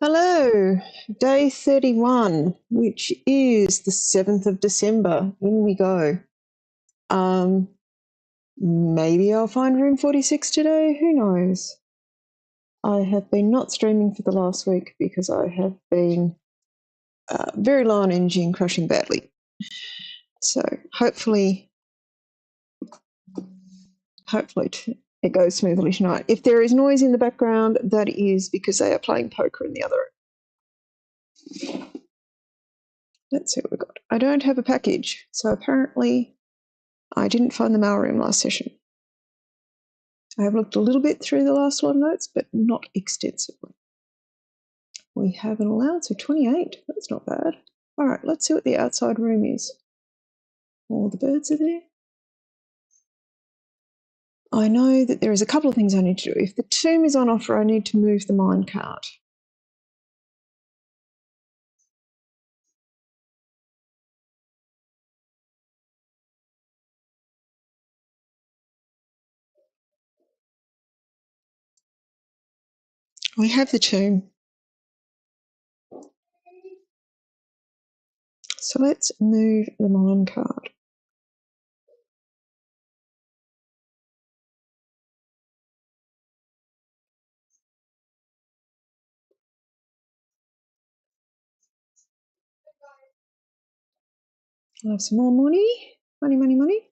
Hello, day 31, which is the 7th of December. In we go. Um, Maybe I'll find room 46 today. Who knows? I have been not streaming for the last week because I have been very low on energy and crushing badly. So hopefully it goes smoothly tonight. If there is noise in the background, that is because they are playing poker in the other room. Let's see what we got. I don't have a package, so apparently I didn't find the mailroom last session. I have looked a little bit through the last lot of notes, but not extensively. We have an allowance of 28. That's not bad. All right, let's see what the outside room is. All the birds are there. I know that there is a couple of things I need to do. If the tomb is on offer, I need to move the mine cart. We have the tomb. So let's move the mine cart. I'll have some more money. Money, money, money.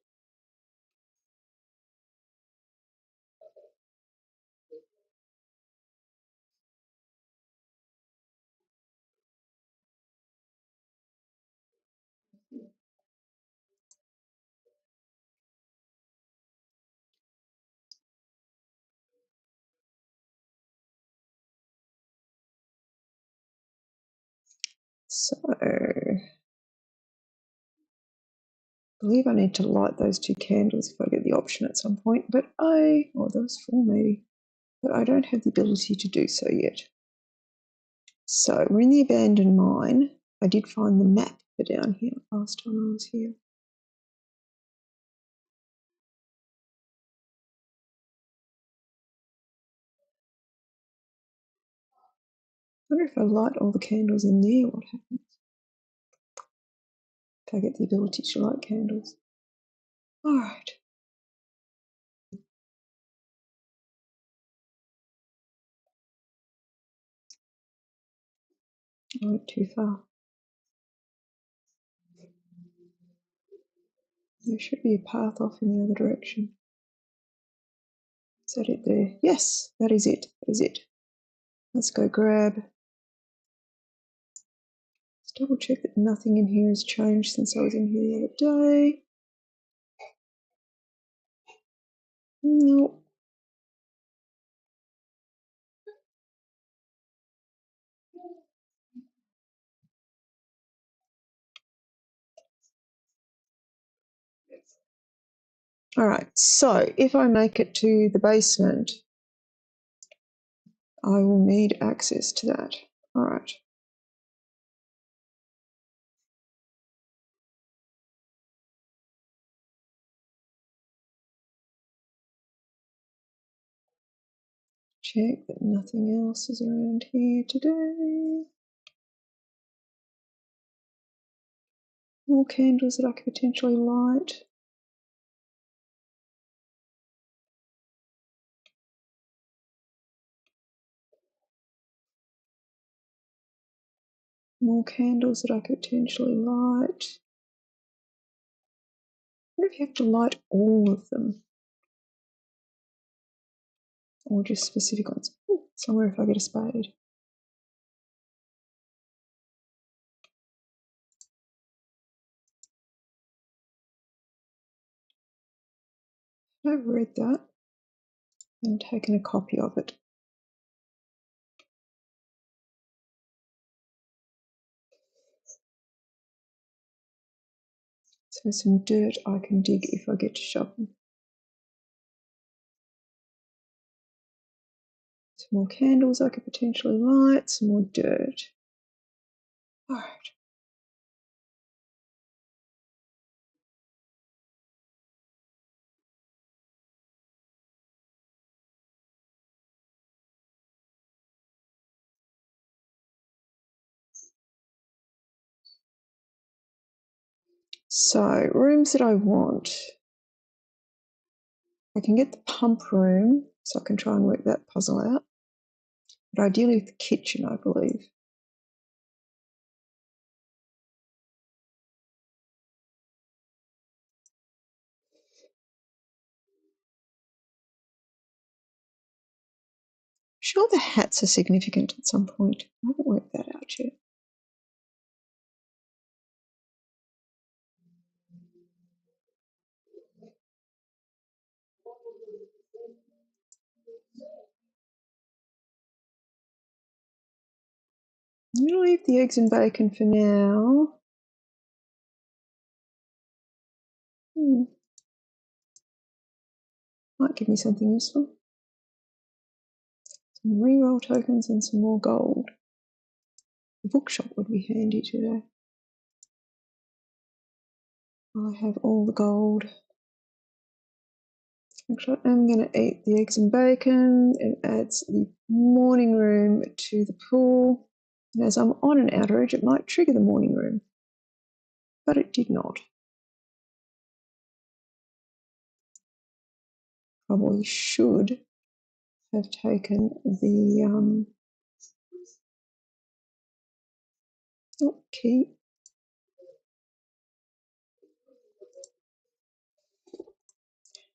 So I believe I need to light those two candles if I get the option at some point, but those four maybe, but I don't have the ability to do so yet. So we're in the abandoned mine. I did find the map for down here last time I was here. I wonder if I light all the candles in there, what happens? If I get the ability to light candles. All right. I went too far. There should be a path off in the other direction. Is that it there? Yes, that is it. That is it. Let's go grab. Let's double check that nothing in here has changed since I was in here the other day. No. All right, so if I make it to the basement, I will need access to that. All right. Check that nothing else is around here today. More candles that I could potentially light. More candles that I could potentially light. I wonder if you have to light all of them. Or just specific ones. Ooh, somewhere if I get a spade. I've read that and taken a copy of it. So some dirt I can dig if I get to shopping. Some more candles I could potentially light, some more dirt. All right. So rooms that I want. I can get the pump room, so I can try and work that puzzle out. But ideally the kitchen, I believe. Sure, the hats are significant at some point. I haven't worked that out yet. I'm going to leave the eggs and bacon for now. Might give me something useful. Some reroll tokens and some more gold. The bookshop would be handy today. I have all the gold. Actually, I'm going to eat the eggs and bacon. It adds the morning room to the pool. And as I'm on an outerage, it might trigger the morning room. But it did not. Probably should have taken the key.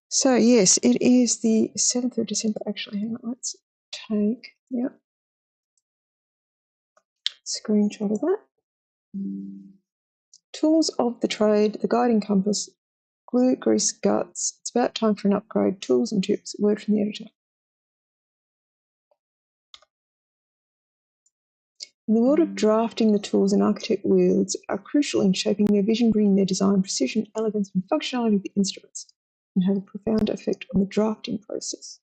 So yes, it is the 7th of December. Actually, hang on, let's take screenshot of that. Tools of the trade, the guiding compass, glue, grease, guts. It's about time for an upgrade. Tools and tips. Word from the editor. In the world of drafting, the tools an architect wields are crucial in shaping their vision, bringing their design, precision, elegance, and functionality of the instruments, and have a profound effect on the drafting process.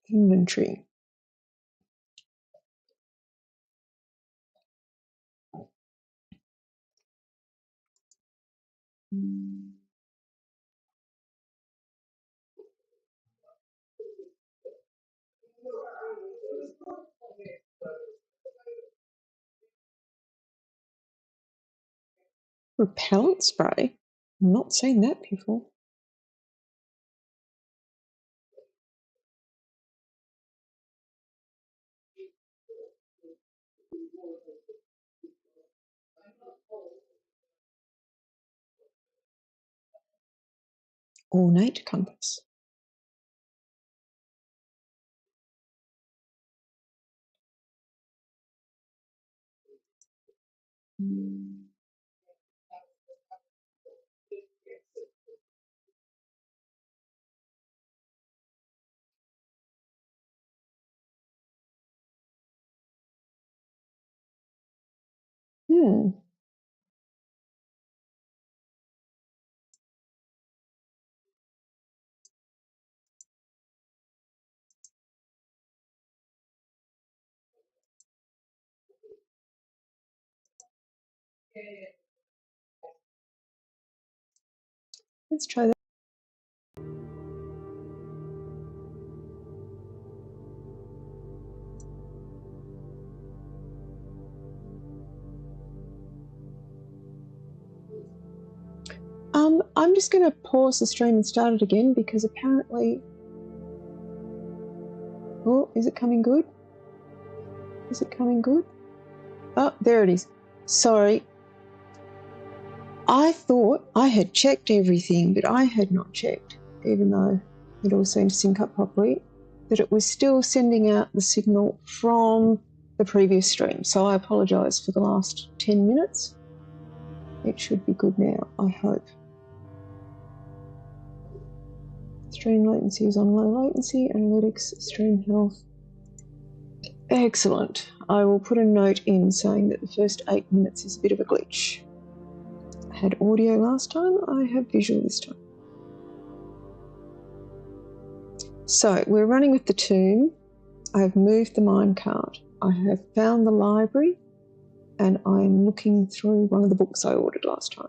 Inventory. Repellent spray? I'm not seen that before. Ornate compass. Let's try that. I'm just going to pause the stream and start it again because apparently... Oh, is it coming good? Is it coming good? Oh, there it is. Sorry. I thought I had checked everything, but I had not checked, even though it all seemed to sync up properly, that it was still sending out the signal from the previous stream. So I apologise for the last 10 minutes. It should be good now, I hope. Stream latency is on low latency, analytics, stream health. Excellent. I will put a note in saying that the first 8 minutes is a bit of a glitch. I had audio last time, I have visual this time. So we're running with the tomb. I have moved the minecart. I have found the library and I'm looking through one of the books I ordered last time.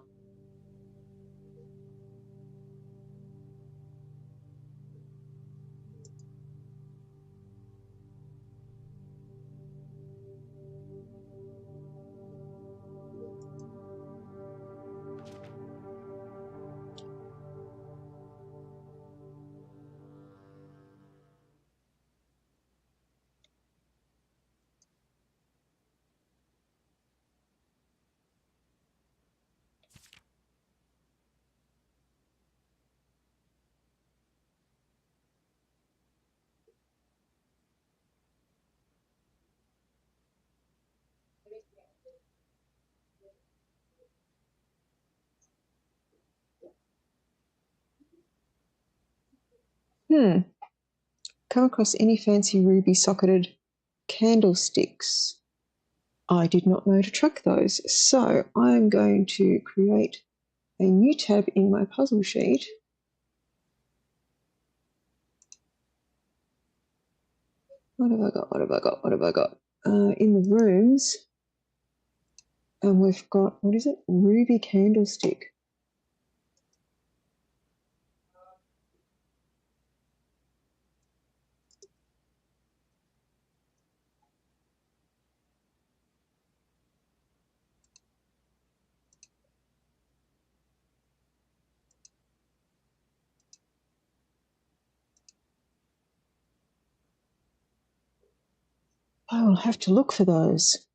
Come across any fancy ruby socketed candlesticks? I did not know to track those. So I'm going to create a new tab in my puzzle sheet. What have I got? What have I got? What have I got? In the rooms, and we've got, what is it? Ruby candlestick. I will have to look for those.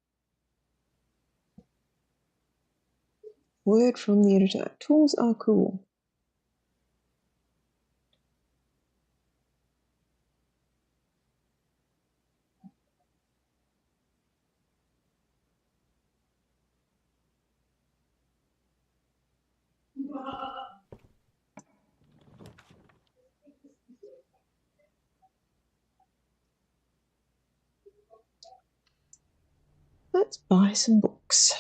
Word from the editor. Tools are cool. Let's buy some books.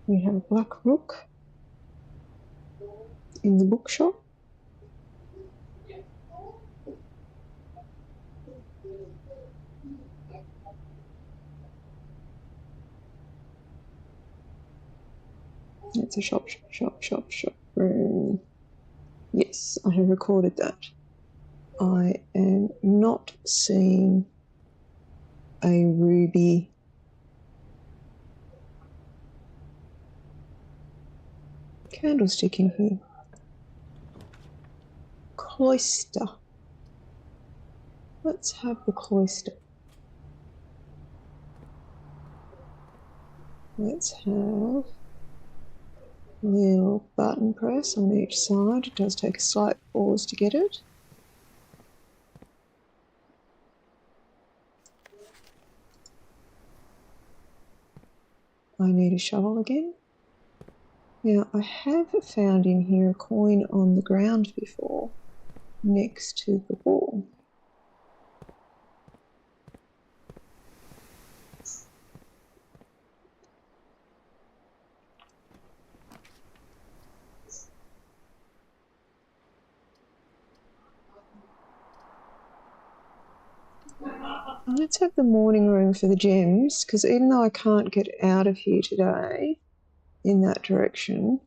We have a black rook in the bookshop. It's a shop room. Yes, I have recorded that. I am not seeing a ruby candlestick in here. Cloister. Let's have the cloister. Let's have a little button press on each side. It does take a slight pause to get it. I need a shovel again. Now, I have found in here a coin on the ground before, next to the wall. Let's have the morning room for the gems, because even though I can't get out of here today in that direction,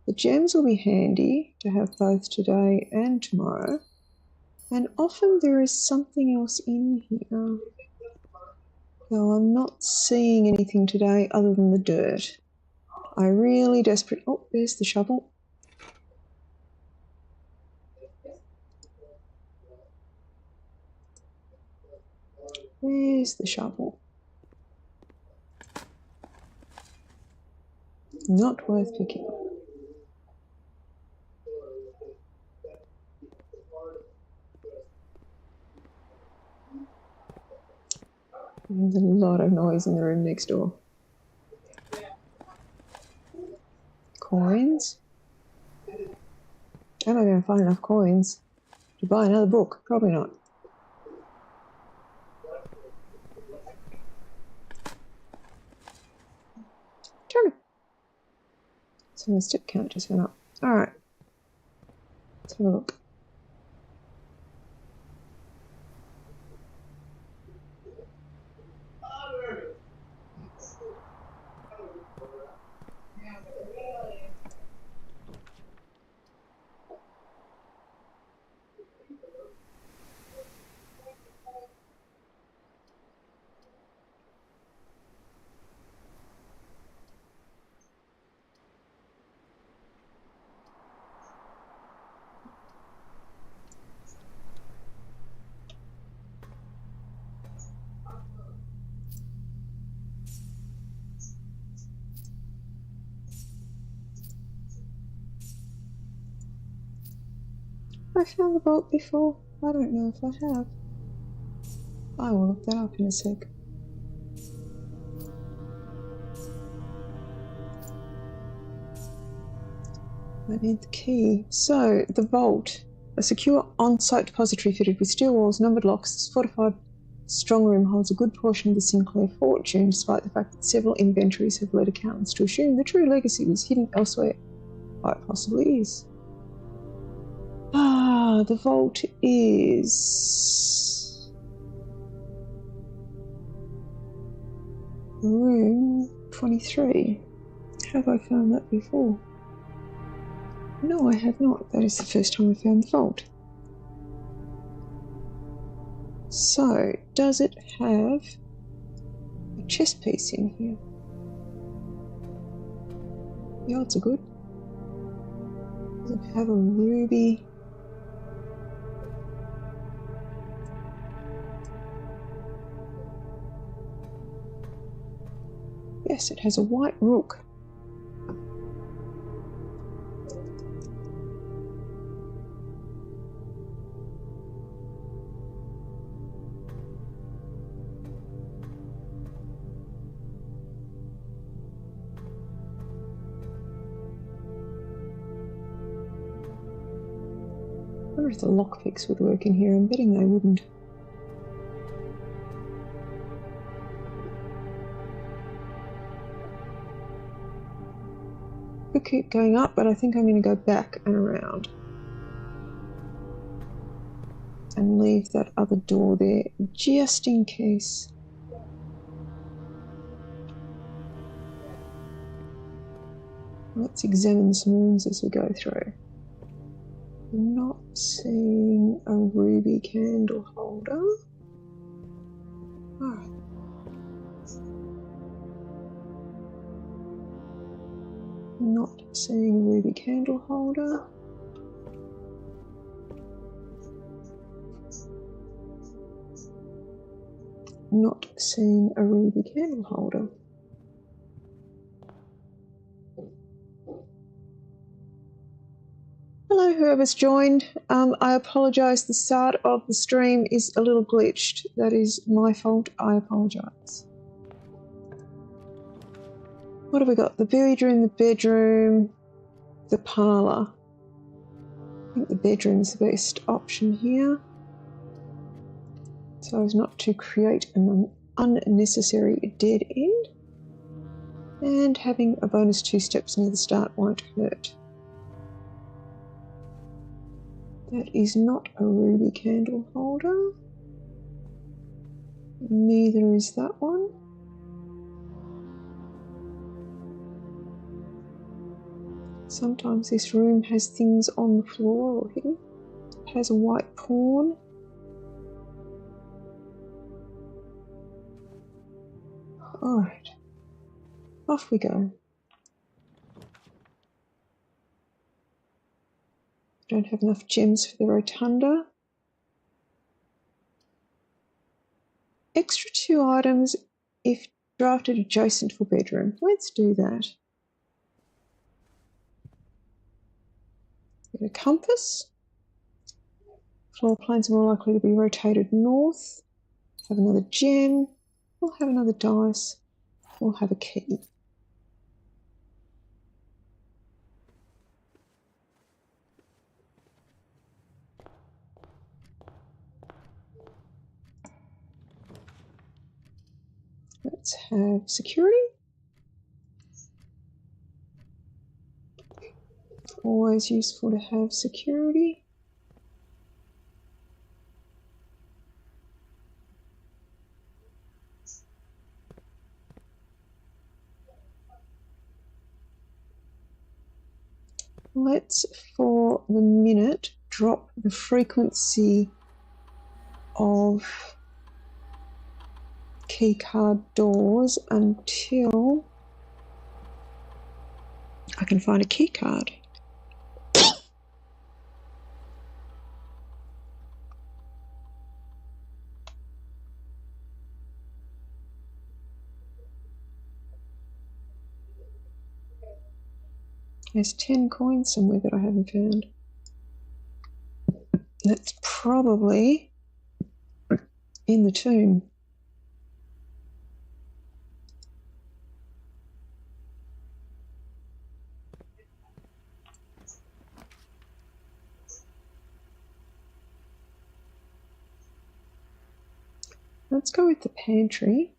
the gems will be handy to have both today and tomorrow. And often there is something else in here. Well, I'm not seeing anything today other than the dirt. I really desperately... Oh, there's the shovel. Where's the shovel? Not worth picking. There's a lot of noise in the room next door. Coins? Am I going to find enough coins to buy another book? Probably not. Turn it. So my step count just went up. All right. Let's have a look. I found the vault before? I don't know if I have. I will look that up in a sec. I need the key. So, the vault. A secure on-site depository fitted with steel walls, numbered locks. This fortified strong room holds a good portion of the Sinclair fortune, despite the fact that several inventories have led accountants to assume the true legacy was hidden elsewhere. Quite possibly is. Ah, the vault is room 23. Have I found that before? No, I have not. That is the first time I found the vault. So, does it have a chess piece in here? The odds are good. Does it have a ruby? Yes, it has a white rook. I wonder if the lockpicks would work in here. I'm betting they wouldn't. Could keep going up, but I think I'm going to go back and around. And leave that other door there, just in case. Let's examine some rooms as we go through. I'm not seeing a ruby candle holder. Oh. Not seeing a ruby candle holder. Not seeing a ruby candle holder. Hello, whoever's joined. I apologise. The start of the stream is a little glitched. That is my fault. I apologise. What have we got? The village room, the bedroom, the parlour. I think the bedroom's the best option here, so as not to create an unnecessary dead end. And having a bonus 2 steps near the start won't hurt. That is not a ruby candle holder. Neither is that one. Sometimes this room has things on the floor or hidden. It has a white pawn. Alright, off we go. Don't have enough gems for the rotunda. Extra 2 items if drafted adjacent to a bedroom. Let's do that. Get a compass. Floor planes are more likely to be rotated north. Have another gem. We'll have another dice. We'll have a key. Let's have security. Always useful to have security. Let's, for the minute, drop the frequency of keycard doors until I can find a keycard. There's 10 coins somewhere that I haven't found. That's probably in the tomb. Let's go with the pantry.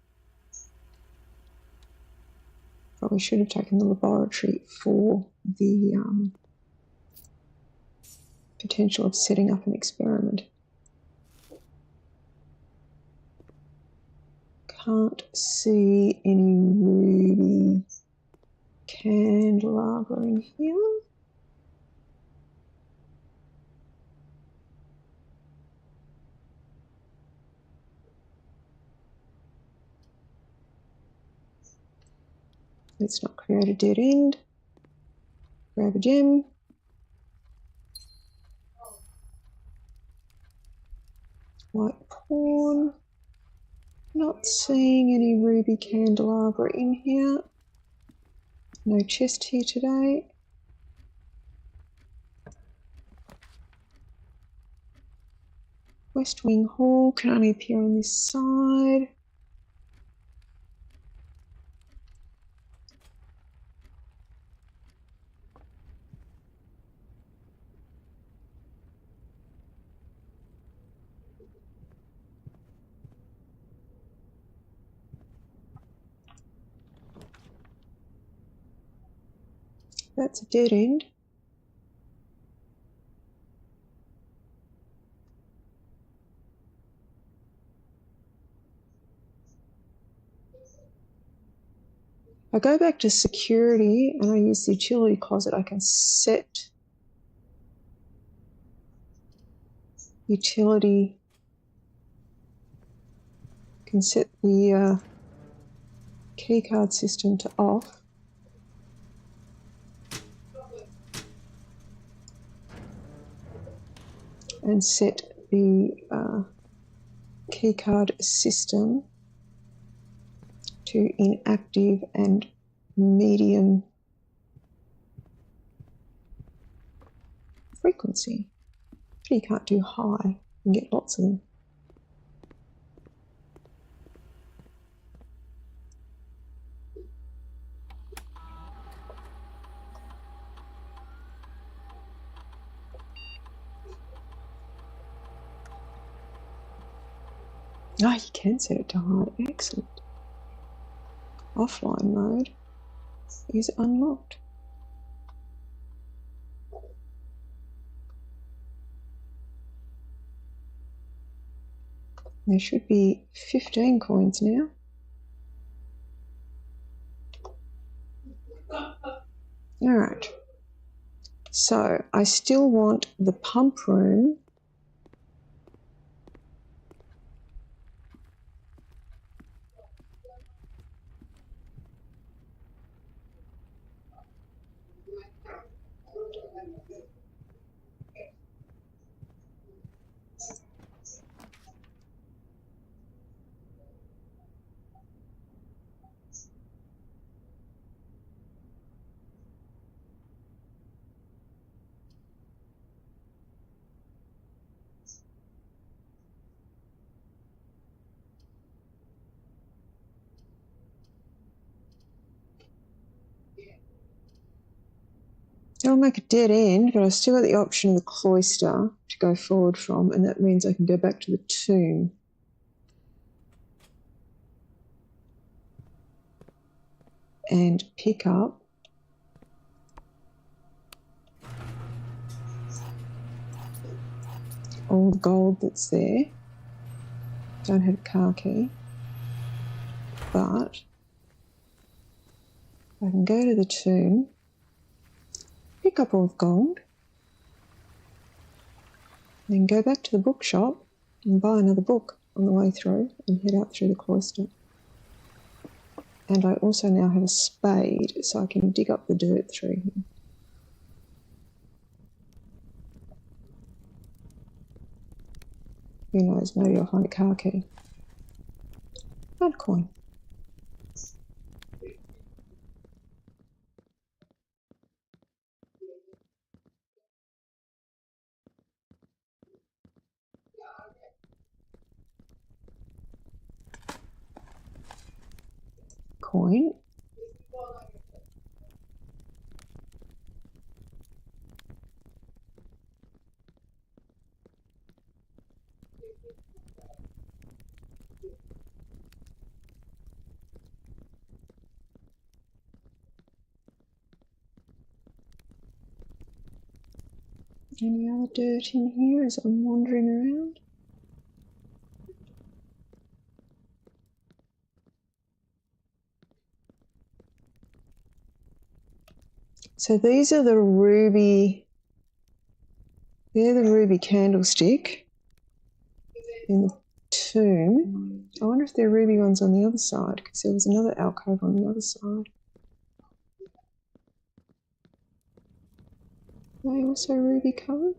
Probably should have taken the laboratory for the potential of setting up an experiment. Can't see any ruby candelabra in here. Let's not create a dead end. Grab a gem. White pawn. Not seeing any ruby candelabra in here. No chest here today. West Wing Hall can only appear on this side. That's a dead end. I go back to security and I use the utility closet. I can set utility, can set the keycard system to off. And set the keycard system to inactive and medium frequency. But you can't do high and get lots of them. Oh, you can set it to high. Excellent. Offline mode is unlocked. There should be 15 coins now. All right. So I still want the pump room . It'll make a dead end, but I've still got the option of the cloister to go forward from, and that means I can go back to the tomb. And pick up all the gold that's there. Don't have a car key, but I can go to the tomb, pick up all the gold, then go back to the bookshop and buy another book on the way through and head out through the cloister. And I also now have a spade, so I can dig up the dirt through here. Who knows, maybe I'll find a car key. And a coin. coin. Any other dirt in here as I'm wandering around? So these are the ruby, they're the ruby candlestick in the tomb. I wonder if there are ruby ones on the other side, because there was another alcove on the other side. Are they also ruby coloured?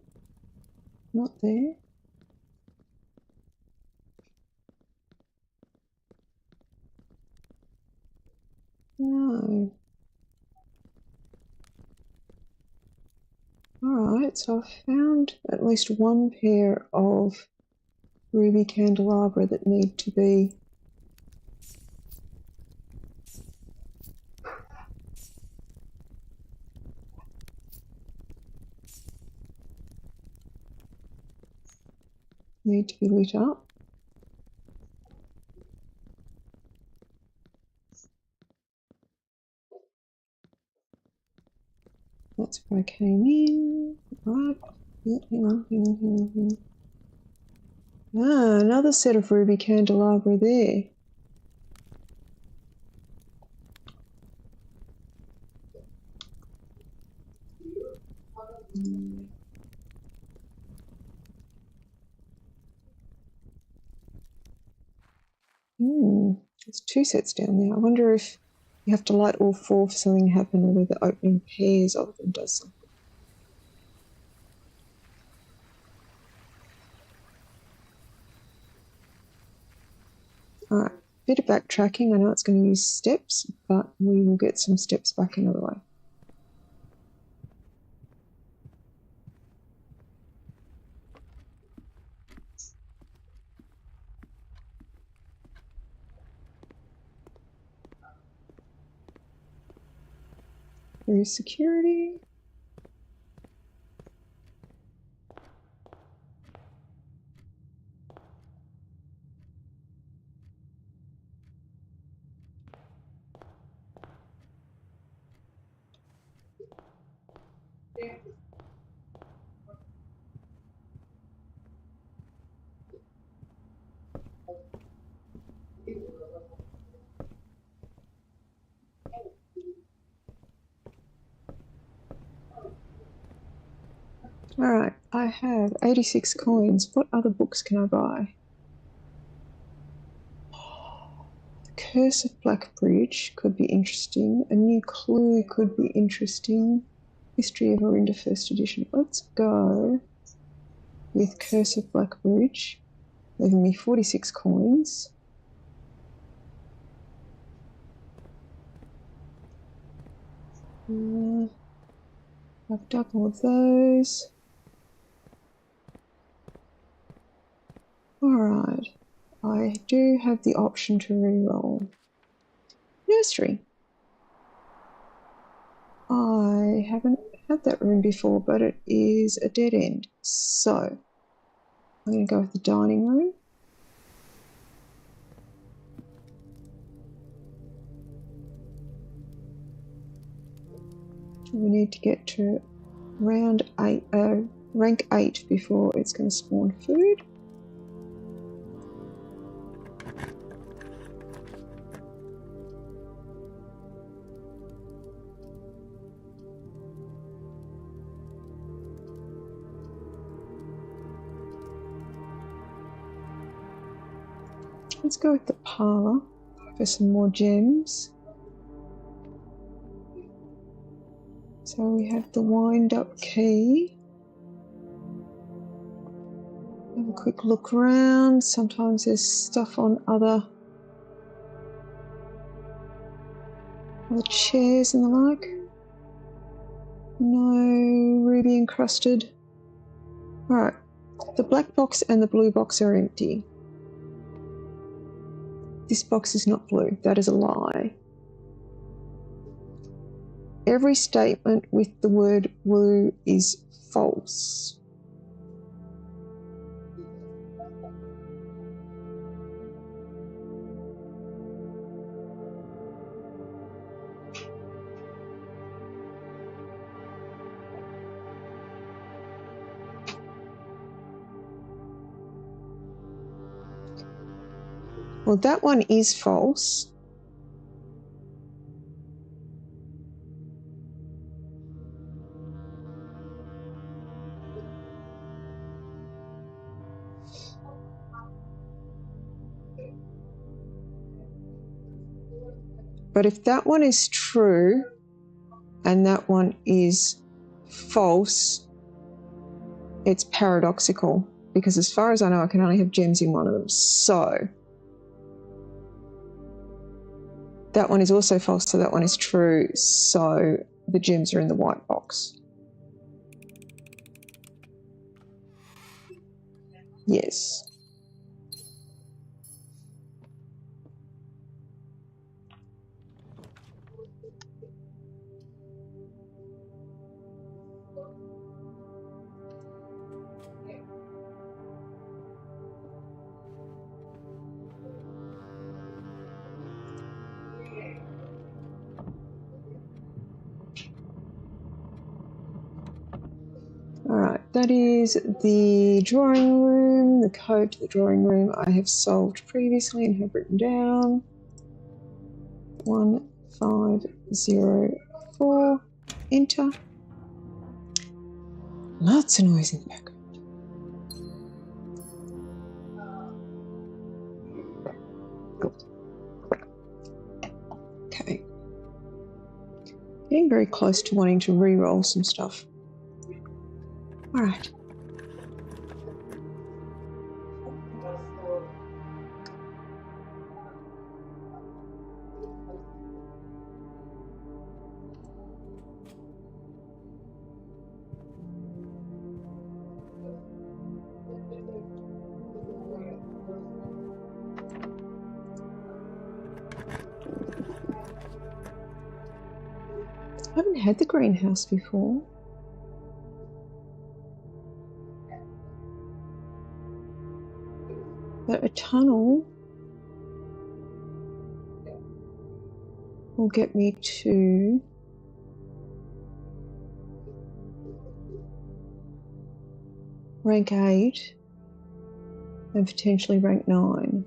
Not there. No. Alright, so I've found at least one pair of ruby candelabra that need to be lit up. That's where I came in. Right. Yeah, hang on. Ah, another set of ruby candelabra there. There's two sets down there. I wonder if you have to light all four for something to happen, or whether opening pairs of them does something. Alright, bit of backtracking. I know it's going to use steps, but we will get some steps back another way. There is security. Alright, I have 86 coins. What other books can I buy? The Curse of Blackbridge could be interesting. A New Clue could be interesting. History of Orinda First Edition. Let's go with Curse of Blackbridge, leaving me 46 coins. I've done all of those. Alright, I do have the option to re-roll. Nursery. I haven't had that room before, but it is a dead end. So I'm going to go with the dining room. We need to get to rank 8 before it's going to spawn food. Let's go with the parlour for some more gems. So we have the wind-up key. Have a quick look around. Sometimes there's stuff on other chairs and the like. No ruby encrusted. Alright, the black box and the blue box are empty. This box is not blue. That is a lie. every statement with the word blue is false. Well, that one is false. But if that one is true and that one is false, it's paradoxical, because as far as I know, I can only have gems in one of them. So that one is also false, so that one is true. So the gems are in the white box. Yes. All right, that is the drawing room. The code to the drawing room I have solved previously and have written down. 1504. Enter. Lots of noise in the background. Okay. Getting very close to wanting to re-roll some stuff. All right. I haven't had the greenhouse before. But a tunnel will get me to rank 8 and potentially rank 9.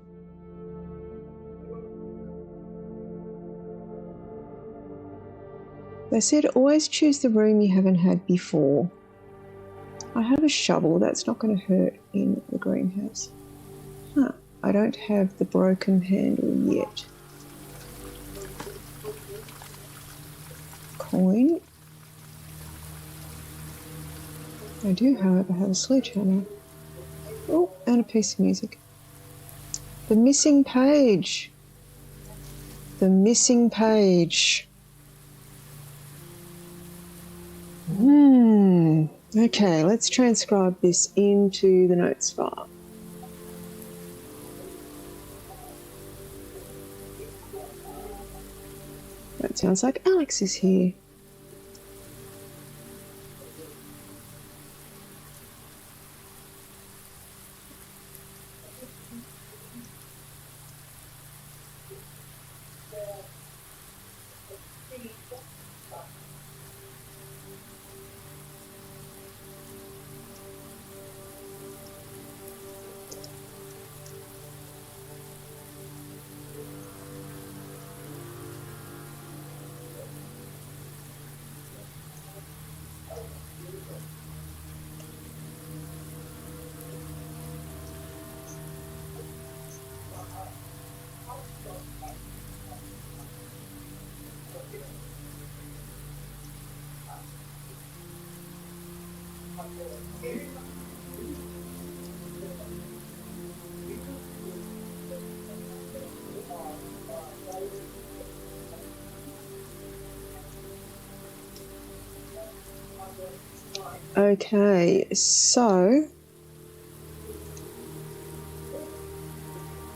They said always choose the room you haven't had before. I have a shovel, that's not going to hurt in the greenhouse. Huh, I don't have the broken handle yet. Coin. I do, however, have a sledgehammer. Oh, and a piece of music. The missing page. The missing page. Okay, let's transcribe this into the notes file. That sounds like Alex is here. Okay, so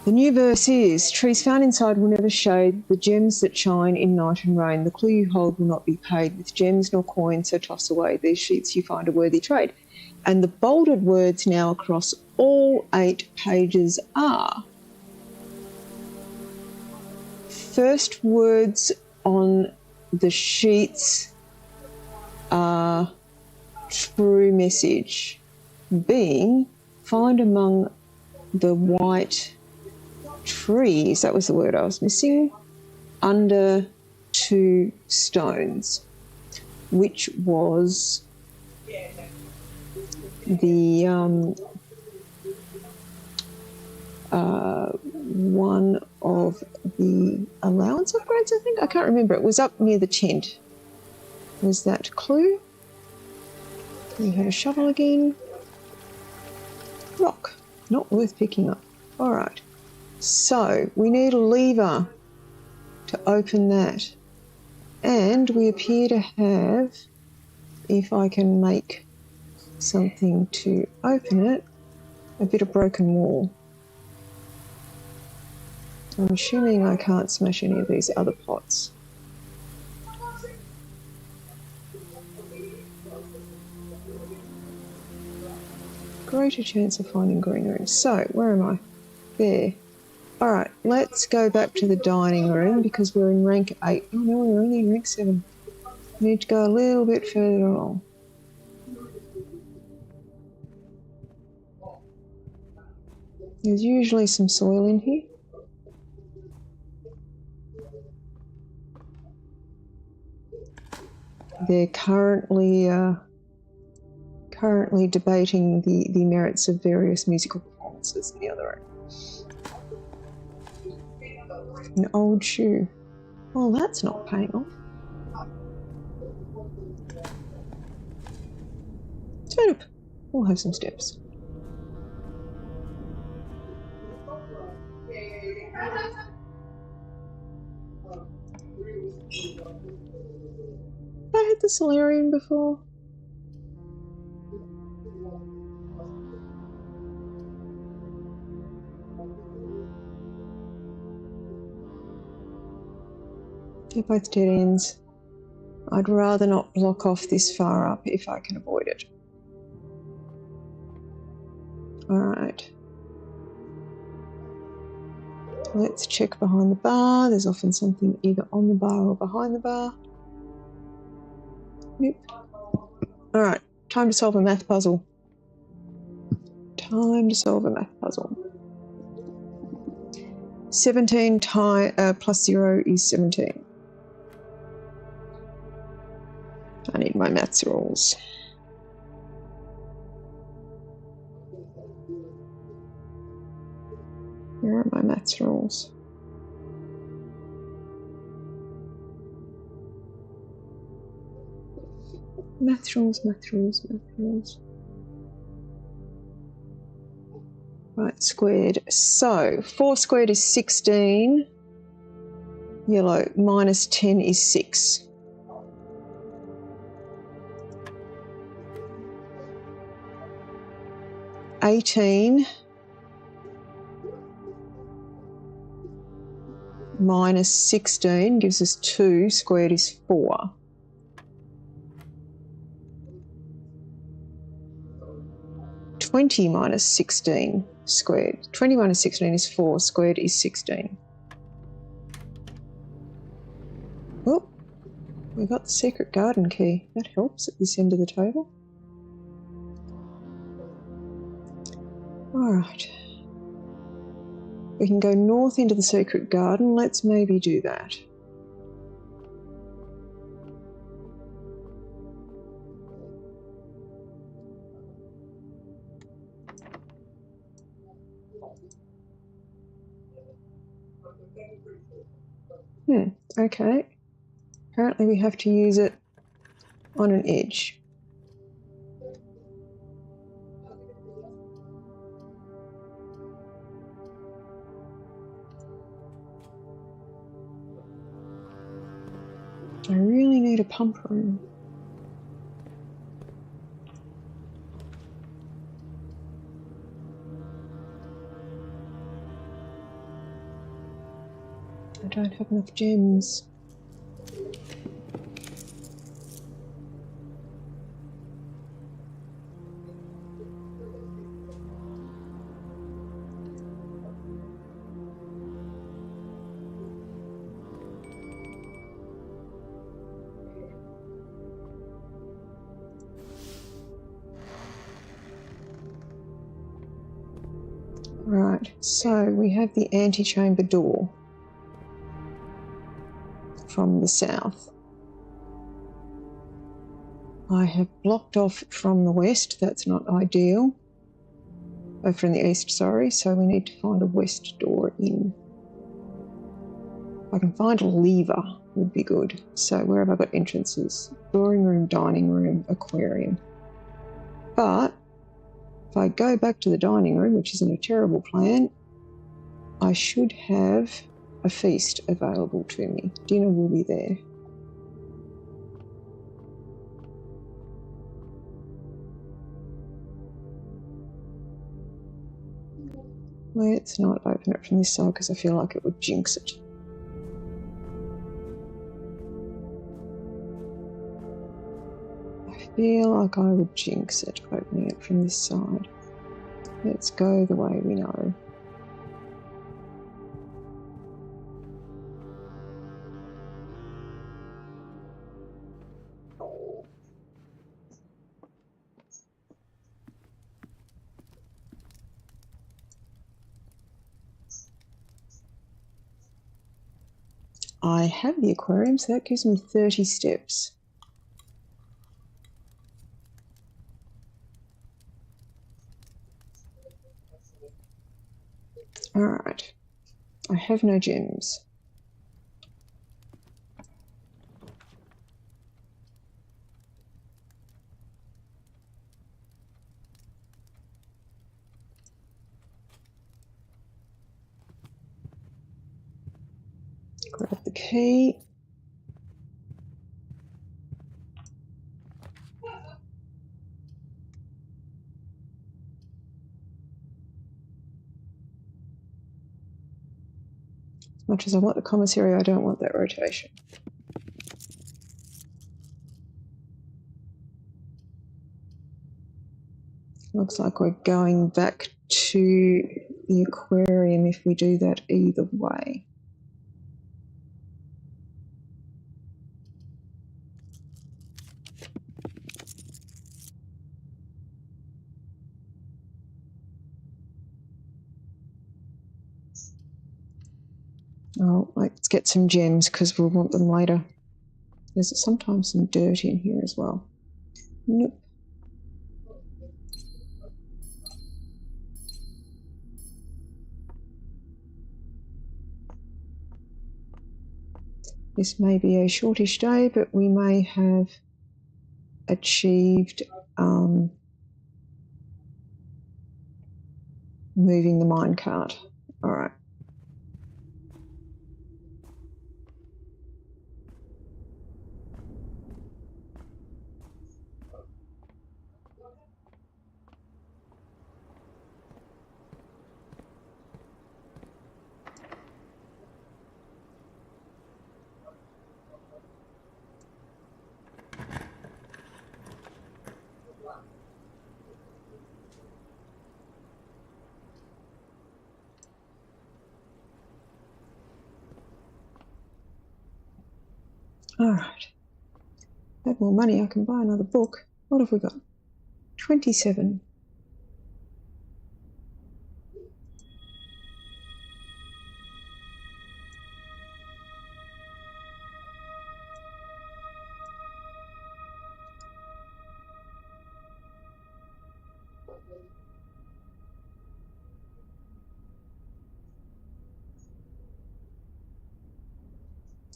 The new verse is, trees found inside will never shade, the gems that shine in night and rain. The clue you hold will not be paid with gems nor coins, so toss away these sheets you find a worthy trade. And the bolded words now across all 8 pages are, first words on the sheets are true message, being find among the white trees, that was the word I was missing, under 2 stones, which was the one of the allowance upgrades, I think. I can't remember. It was up near the tent. Was that clue? We had a shovel again. Rock. Not worth picking up. All right. So we need a lever to open that. And we appear to have, if I can make something to open it, a bit of broken wall. I'm assuming I can't smash any of these other pots. Greater chance of finding green rooms. So, where am I? There. Alright, let's go back to the dining room because we're in rank 8. Oh no, we're only in rank 7. We need to go a little bit further along. There's usually some soil in here. They're currently debating the merits of various musical performances in the other room. An old shoe. Well, that's not paying off. Turnip. We'll have some steps. Have I had the Solarian before? They're both dead ends. I'd rather not block off this far up if I can avoid it. Alright. Let's check behind the bar. There's often something either on the bar or behind the bar. Nope. Alright, time to solve a math puzzle. Time to solve a math puzzle. 17 plus 0 is 17. I need my maths rules. Where are my maths rules? Maths rules, maths rules, maths rules. Right, squared. So 4 squared is 16. Yellow. Minus 10 is 6. $18 minus 16 gives us 2. Squared is 4. $20 minus 16 squared. 20 minus 16 is 4. Squared is 16. Oh, we got the secret garden key. That helps at this end of the table. Alright. We can go north into the secret garden. Let's maybe do that. Okay. Apparently we have to use it on an edge. I really need a pump room. I don't have enough gems. Right, so we have the antechamber door from the south. I have blocked off from the west, that's not ideal. Oh, from the east, sorry, so we need to find a west door in. If I can find a lever would be good. So where have I got entrances? Drawing room, dining room, aquarium. But if I go back to the dining room, which isn't a terrible plan, I should have a feast available to me. Dinner will be there. Let's not open it from this side because I feel like it would jinx it. I feel like I would jinx it opening it from this side. Let's go the way we know. I have the aquarium, so that gives me 30 steps. All right, I have no gems. Grab the key. As much as I want the commissary, I don't want that rotation. Looks like we're going back to the aquarium if we do that either way. Oh, let's get some gems because we'll want them later. There's sometimes some dirt in here as well. Nope. This may be a shortish day, but we may have achieved moving the minecart. All right. All right. Have more money, I can buy another book. What have we got? 27.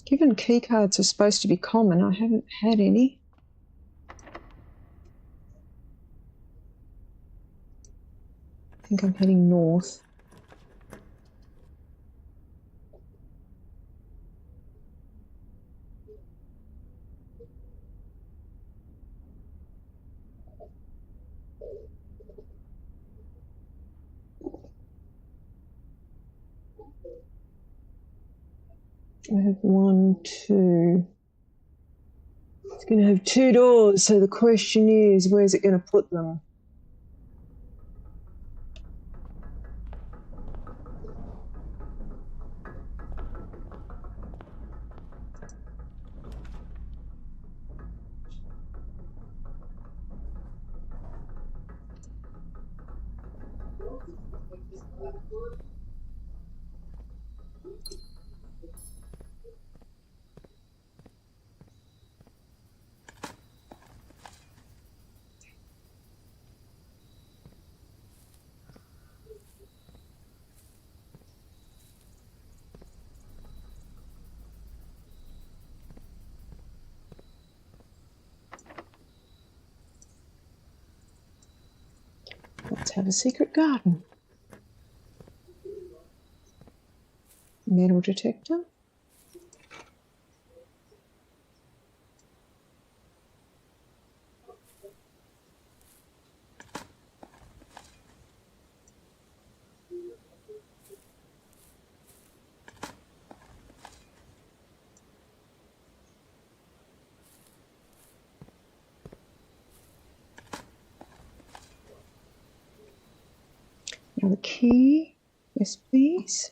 Given key cards are supposed to be common, I haven't had any. I think I'm heading north. I have 1, 2. It's going to have 2 doors, so the question is, where's it going to put them? Let's have a secret garden. Metal detector. Now the key. Yes, please.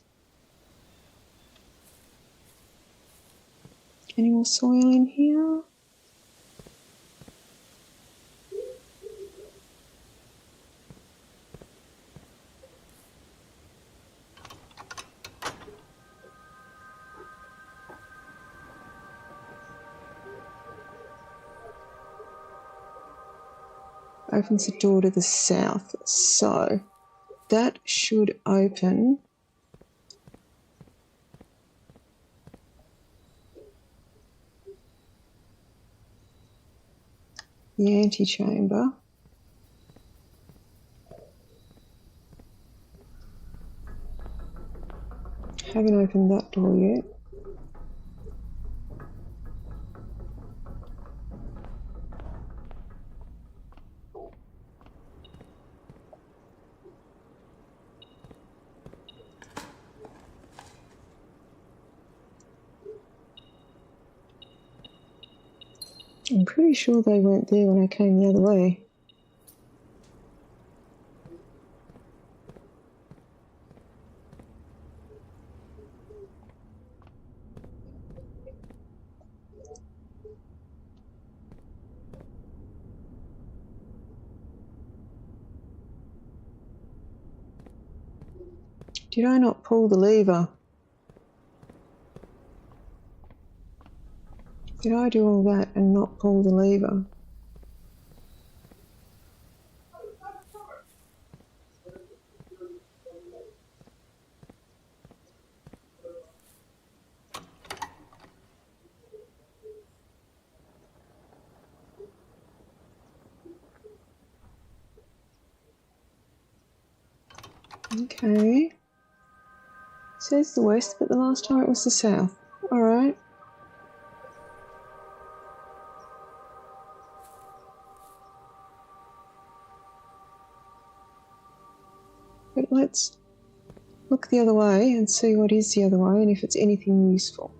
Any more soil in here? Opens the door to the south. So that should open the antechamber. Haven't opened that door yet. I'm pretty sure they weren't there when I came the other way. Did I not pull the lever? Did I do all that and not pull the lever? Okay. Says the west, but the last time it was the south. All right. But let's look the other way and see what is the other way and if it's anything useful.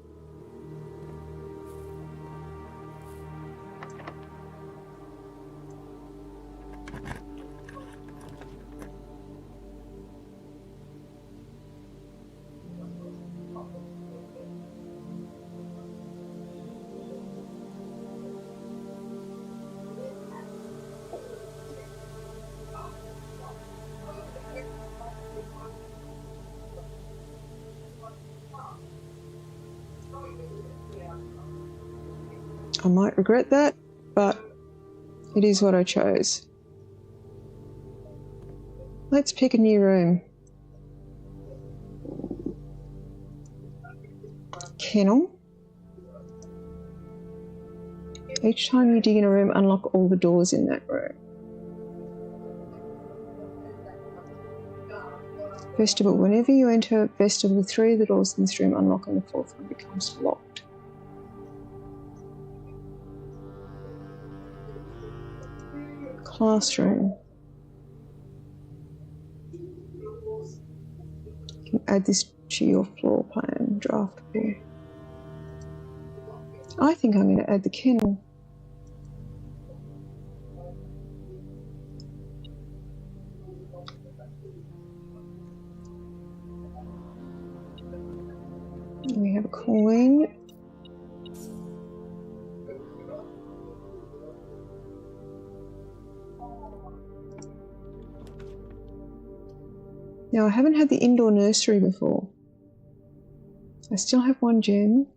I might regret that, but it is what I chose. Let's pick a new room. Kennel. Each time you dig in a room, unlock all the doors in that room. Vestibule. Whenever you enter vestibule, 3 of the doors in this room unlock and the 4th one becomes locked. Classroom. You can add this to your floor plan, draft view. I think I'm going to add the kennel. We have a coin. Now, I haven't had the indoor nursery before. I still have 1 gem.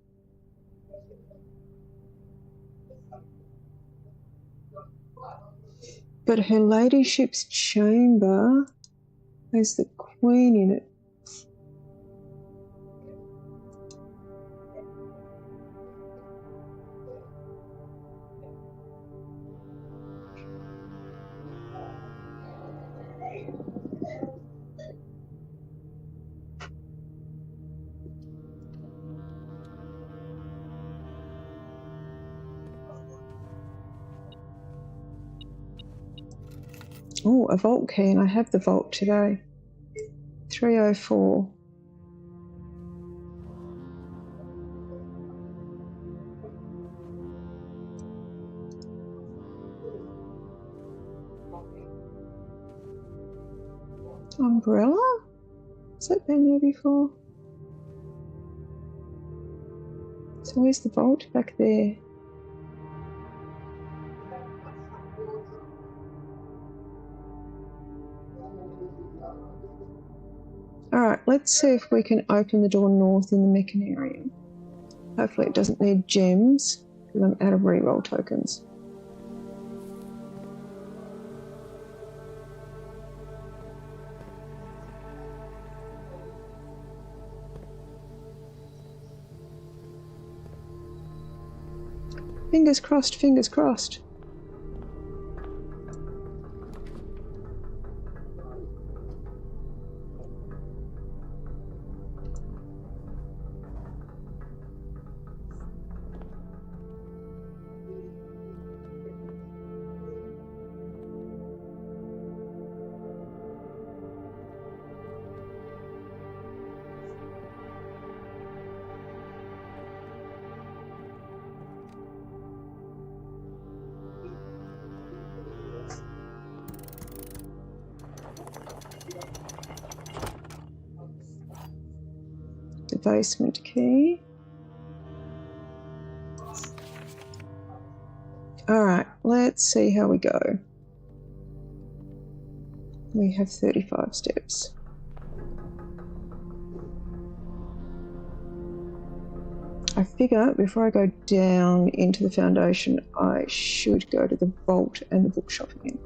But her ladyship's chamber has the queen in it. Oh, a vault key, and I have the vault today. 304. Umbrella? Has that been there before? So where's the vault? Back there. Alright, let's see if we can open the door north in the mechanarium. Hopefully it doesn't need gems, because I'm out of reroll tokens. Fingers crossed, fingers crossed. The basement key. Alright, let's see how we go. We have 35 steps. I figure before I go down into the foundation, I should go to the vault and the bookshop again.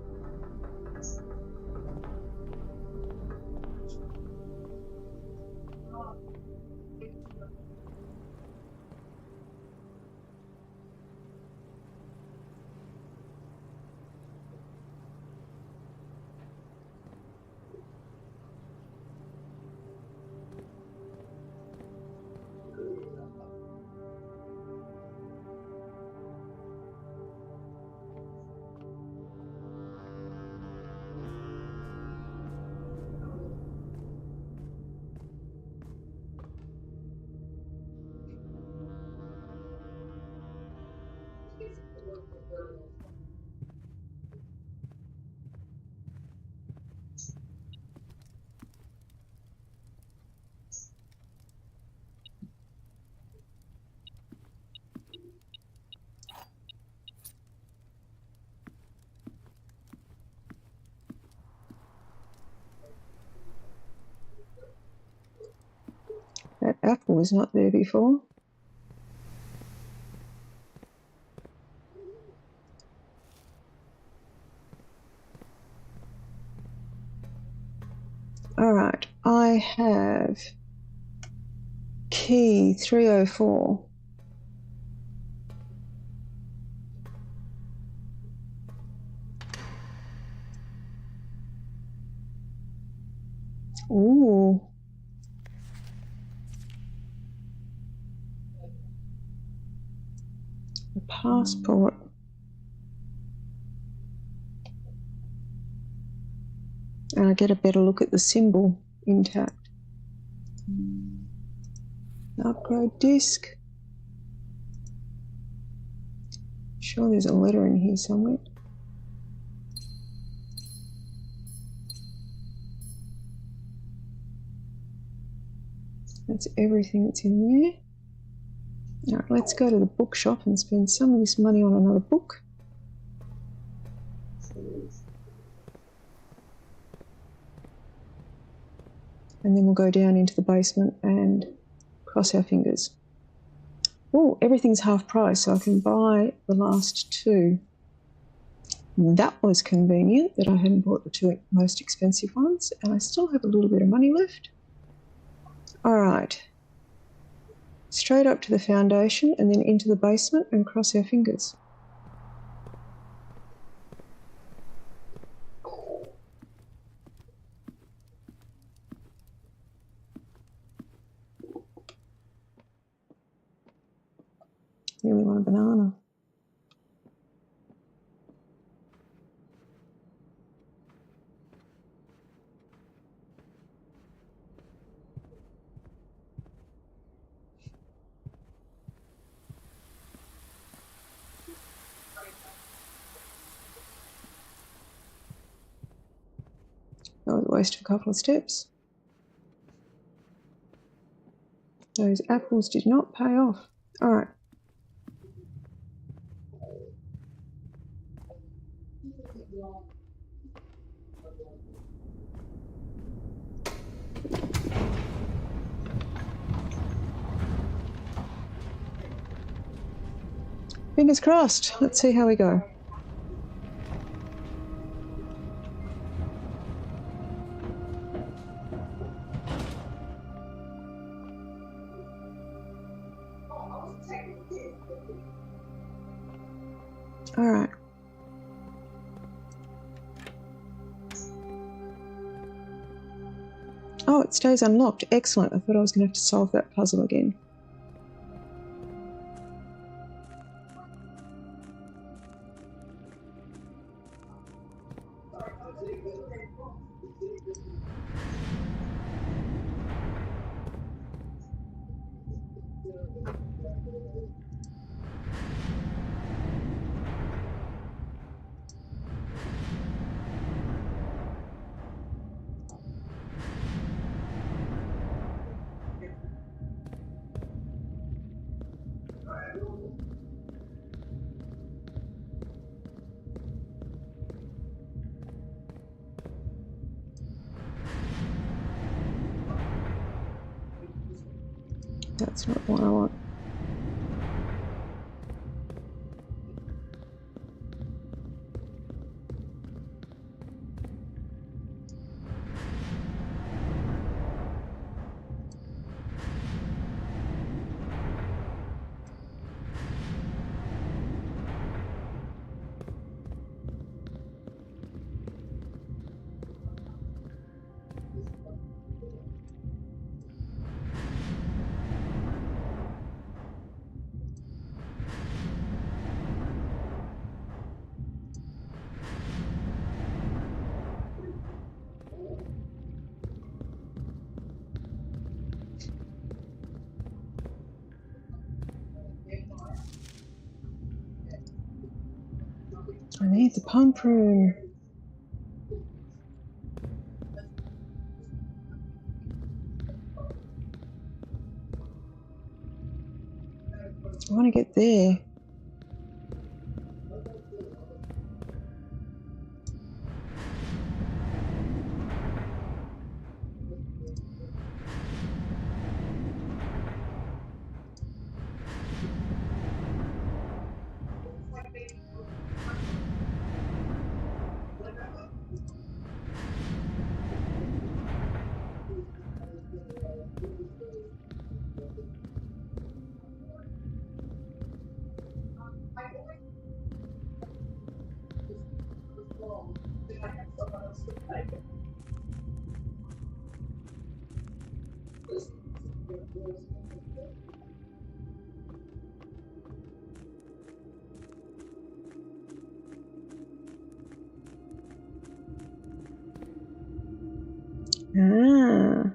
That apple was not there before. Alright, I have key 304. Ooh. A passport. And I get a better look at the symbol intact. Upgrade disc. Sure, there's a letter in here somewhere. That's everything that's in there. All right, let's go to the bookshop and spend some of this money on another book. And then we'll go down into the basement and cross our fingers. Oh, everything's half price, so I can buy the last two. That was convenient that I hadn't bought the two most expensive ones, and I still have a little bit of money left. All right. Straight up to the foundation and then into the basement and cross our fingers. Really want a banana. That was a waste of a couple of steps. Those apples did not pay off. All right. Fingers crossed. Let's see how we go. All right. Oh, it stays unlocked. Excellent. I thought I was going to have to solve that puzzle again. That's not what I want. I need the pump room. I want to get there. Ah.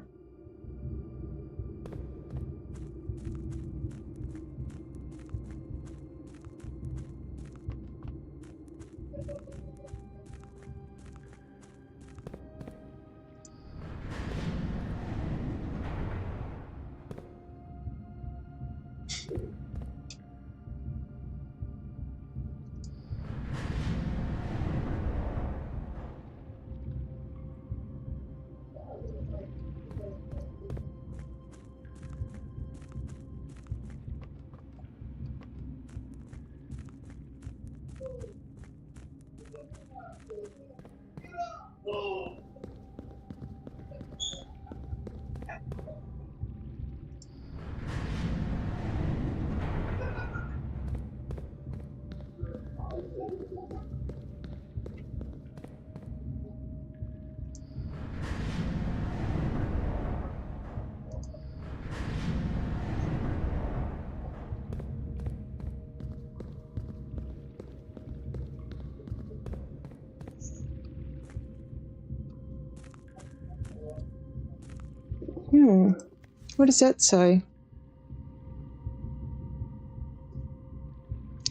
What does that say?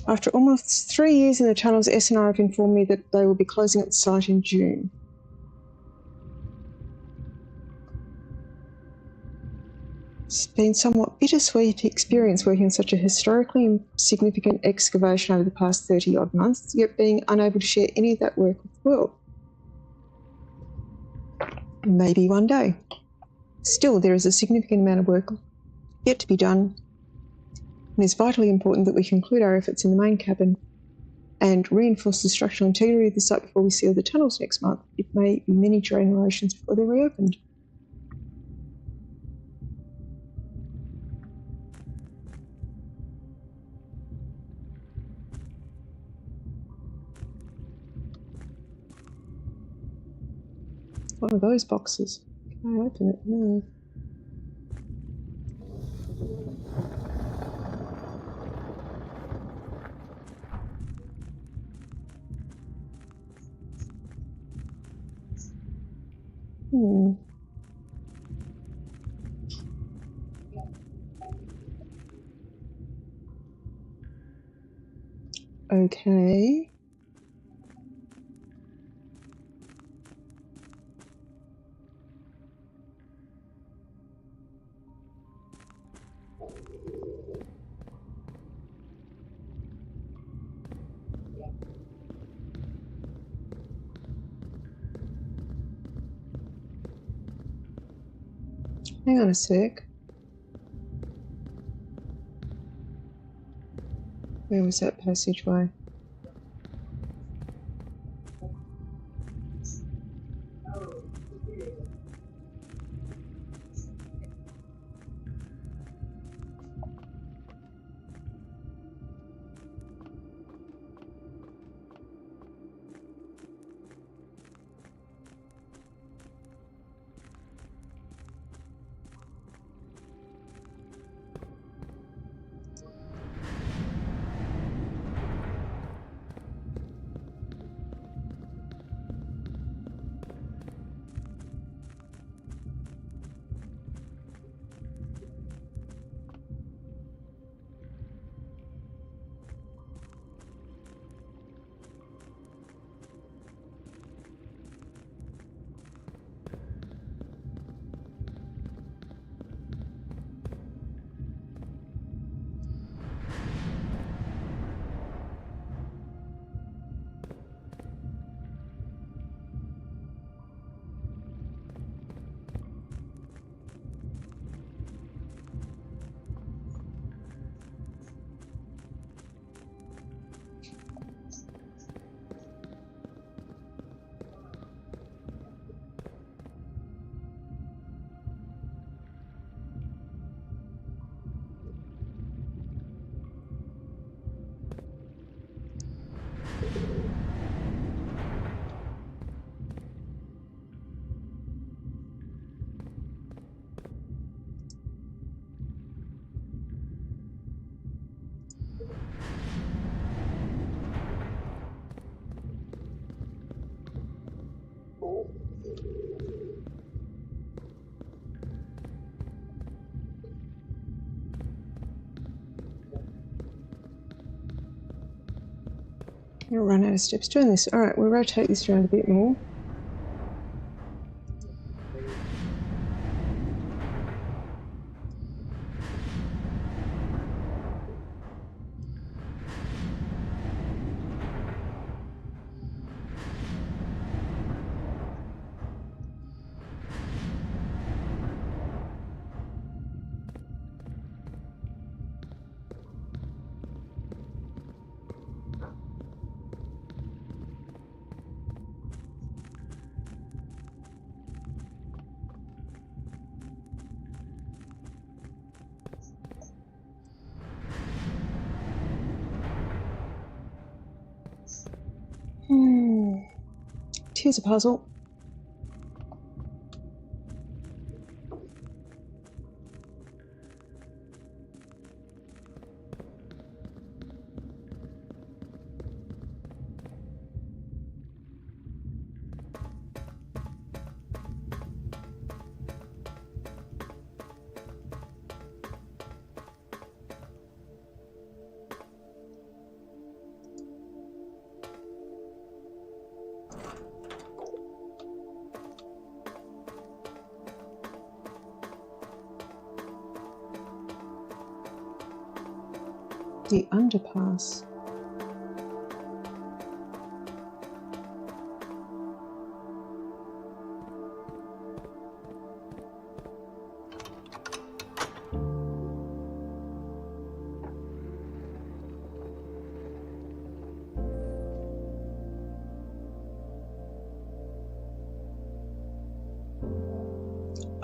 After almost 3 years in the tunnels, S&R have informed me that they will be closing at the site in June. It's been somewhat bittersweet experience working on such a historically significant excavation over the past 30-odd months, yet being unable to share any of that work with the world. Maybe one day. Still, there is a significant amount of work yet to be done, and it's vitally important that we conclude our efforts in the main cabin and reinforce the structural integrity of the site before we seal the tunnels next month. It may be many generations before they're reopened. What are those boxes? Can I open it? No. Okay. Hang on a sec. Where was that passageway? I'll run out of steps doing this. All right, we'll rotate this around a bit more. Here's a puzzle. The underpass.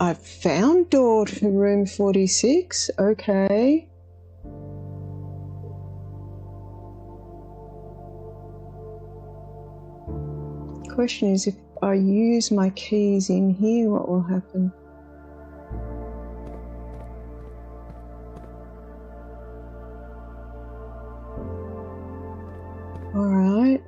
I've found door to room 46. Okay. Question is, if I use my keys in here, what will happen? All right.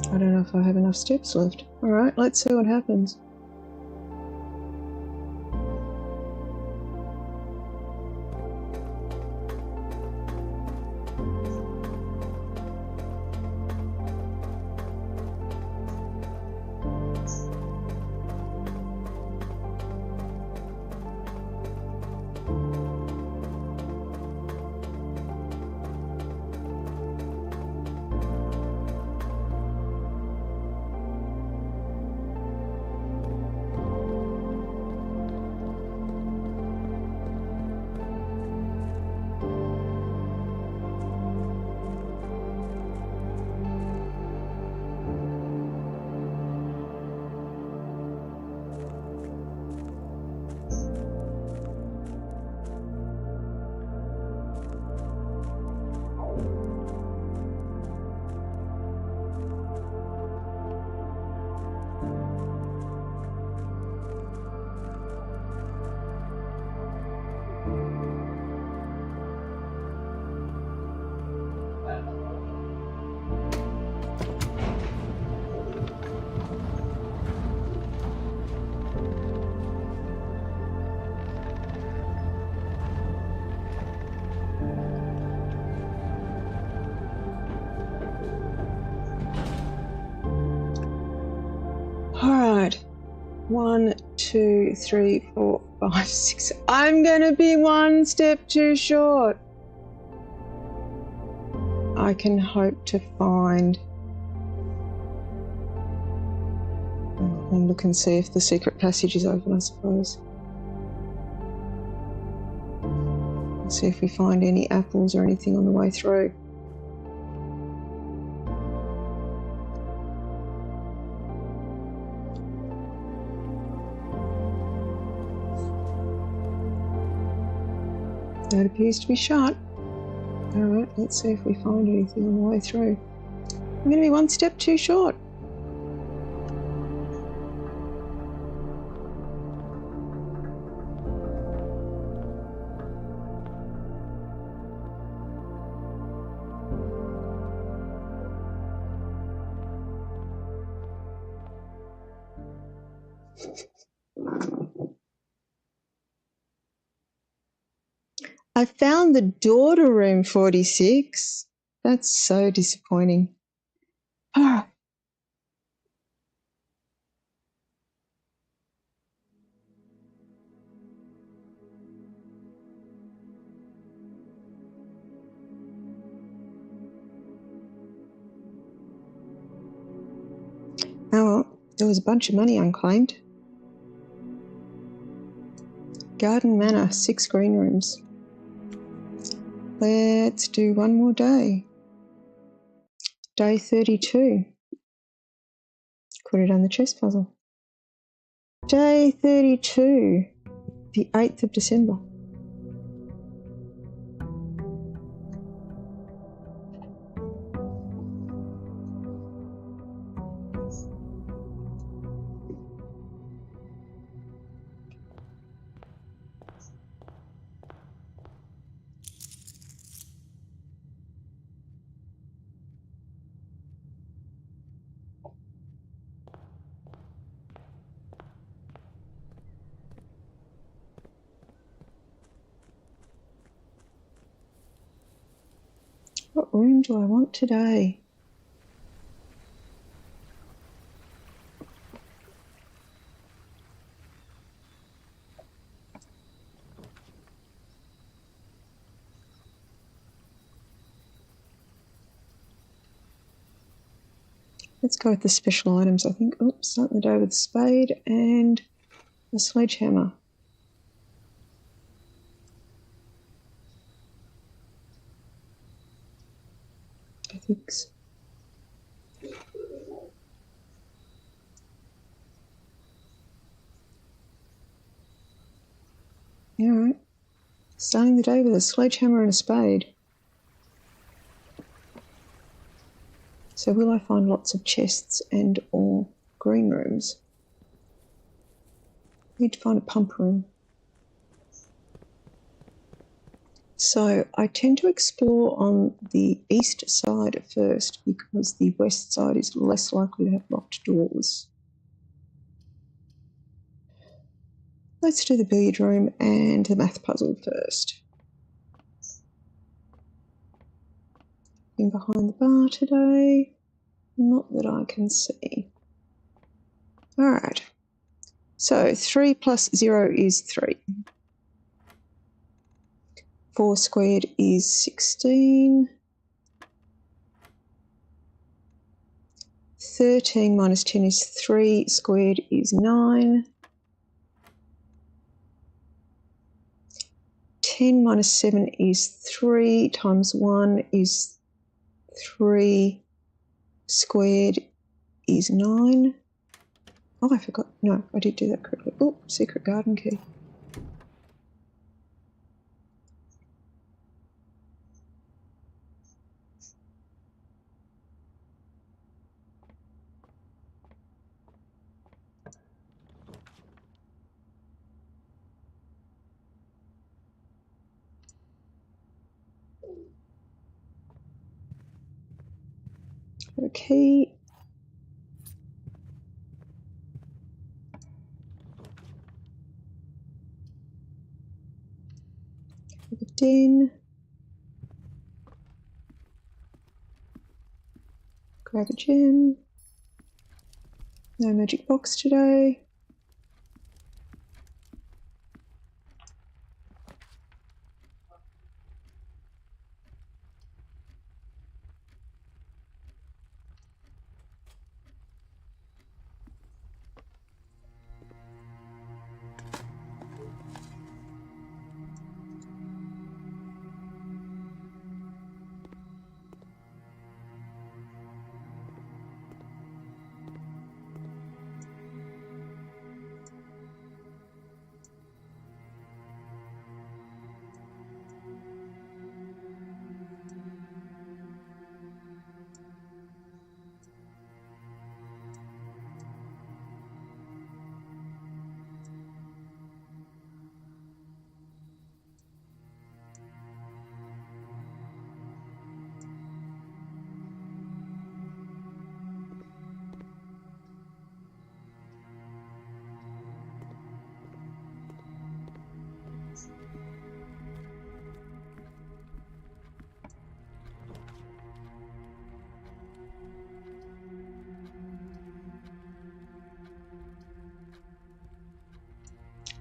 I don't know if I have enough steps left. All right, let's see what happens. All right. 1, 2, 3, 4, 5, 6. I'm going to be one step too short. I can hope to find. I'll look and see if the secret passage is open, I suppose. Let's see if we find any apples or anything on the way through. That appears to be shut. All right, let's see if we find anything on the way through. I'm going to be one step too short. I found the door to room 46. That's so disappointing. Ah. Oh, well, there was a bunch of money unclaimed. Garden Manor, 6 green rooms. Let's do one more day. Day 32. Could have done the chess puzzle. Day 32. The 8th of December. What room do I want today? Let's go with the special items, I think. Oops, starting the day with a spade and a sledgehammer. I think so. Yeah, all right. Starting the day with a sledgehammer and a spade. So will I find lots of chests and or green rooms? Need to find a pump room. So I tend to explore on the east side first because the west side is less likely to have locked doors. Let's do the billiard room and the math puzzle first. Been behind the bar today. Not that I can see. All right. So 3 plus 0 is 3. 4 squared is 16. 13 minus 10 is 3. Squared is 9. 10 minus 7 is 3 times 1 is 3. Squared is 9. Oh, I forgot. No, I did do that correctly. Oh, secret garden key. Okay. Have a den. Grab a gem. No magic box today.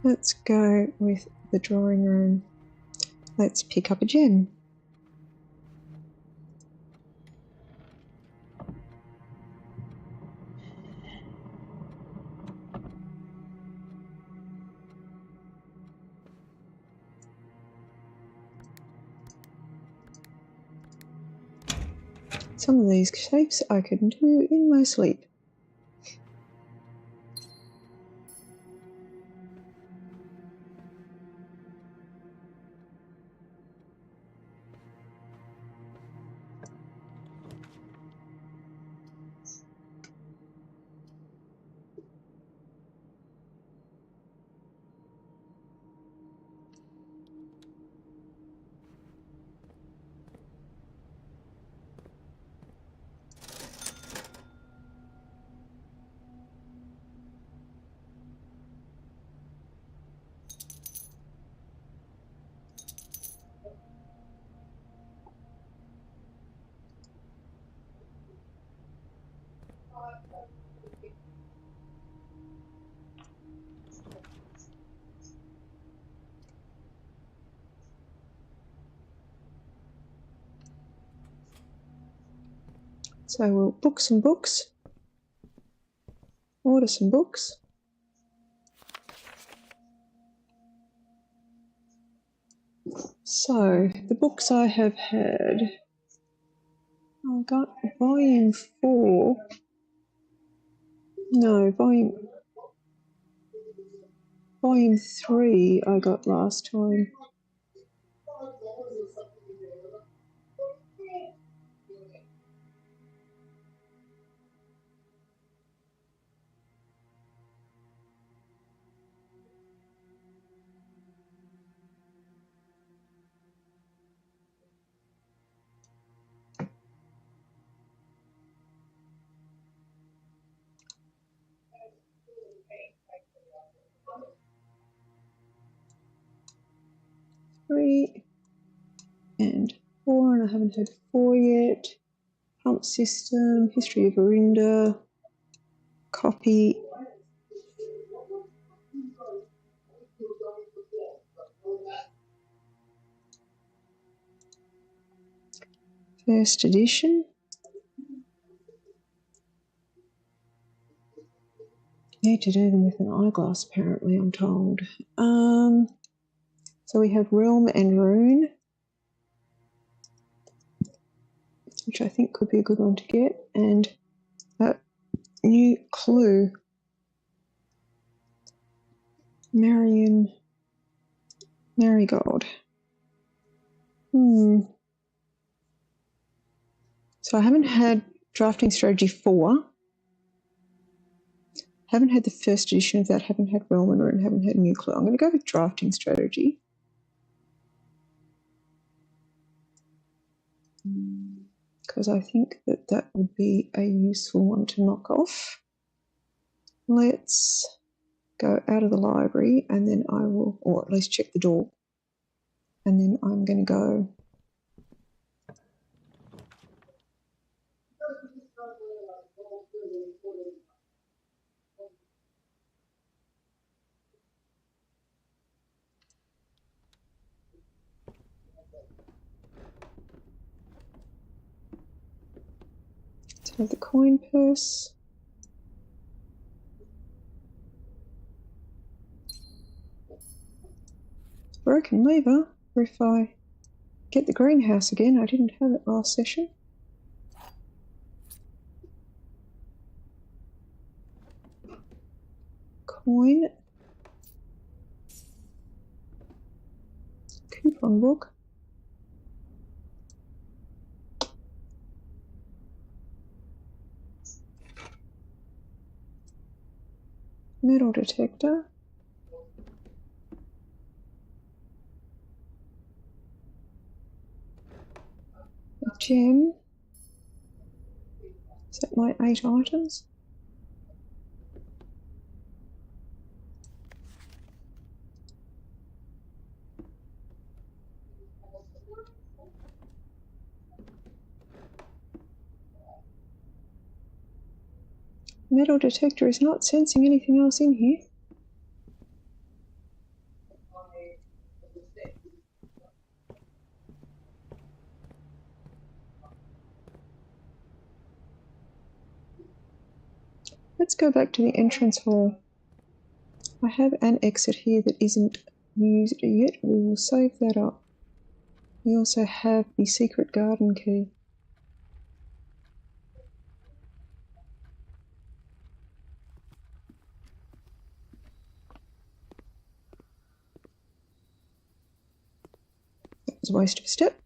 Let's go with the drawing room. Let's pick up a gem. Some of these shapes I can do in my sleep. So we'll book some books, order some books. So the books I have had, I got volume 4. No, volume 3 I got last time. Three and 4, and I haven't had 4 yet. Pump system, history of Verinda, copy. First edition. Need to do them with an eyeglass, apparently, I'm told. So we have Realm and Rune, which I think could be a good one to get, and that new Clue, Marigold. So I haven't had Drafting Strategy 4. Haven't had the first edition of that, haven't had Realm and Rune, haven't had New Clue. I'm going to go with Drafting Strategy. Because I think that that would be a useful one to knock off. Let's go out of the library and then I will, or at least check the door, and then I'm going to go to have the coin purse. Broken lever, or if I get the greenhouse again, I didn't have it last session. Coin. Coupon book. Metal detector. A gem. Is that my 8 items? Metal detector is not sensing anything else in here. Let's go back to the entrance hall. I have an exit here that isn't used yet. We will save that up. We also have the secret garden key. That was a waste of a step.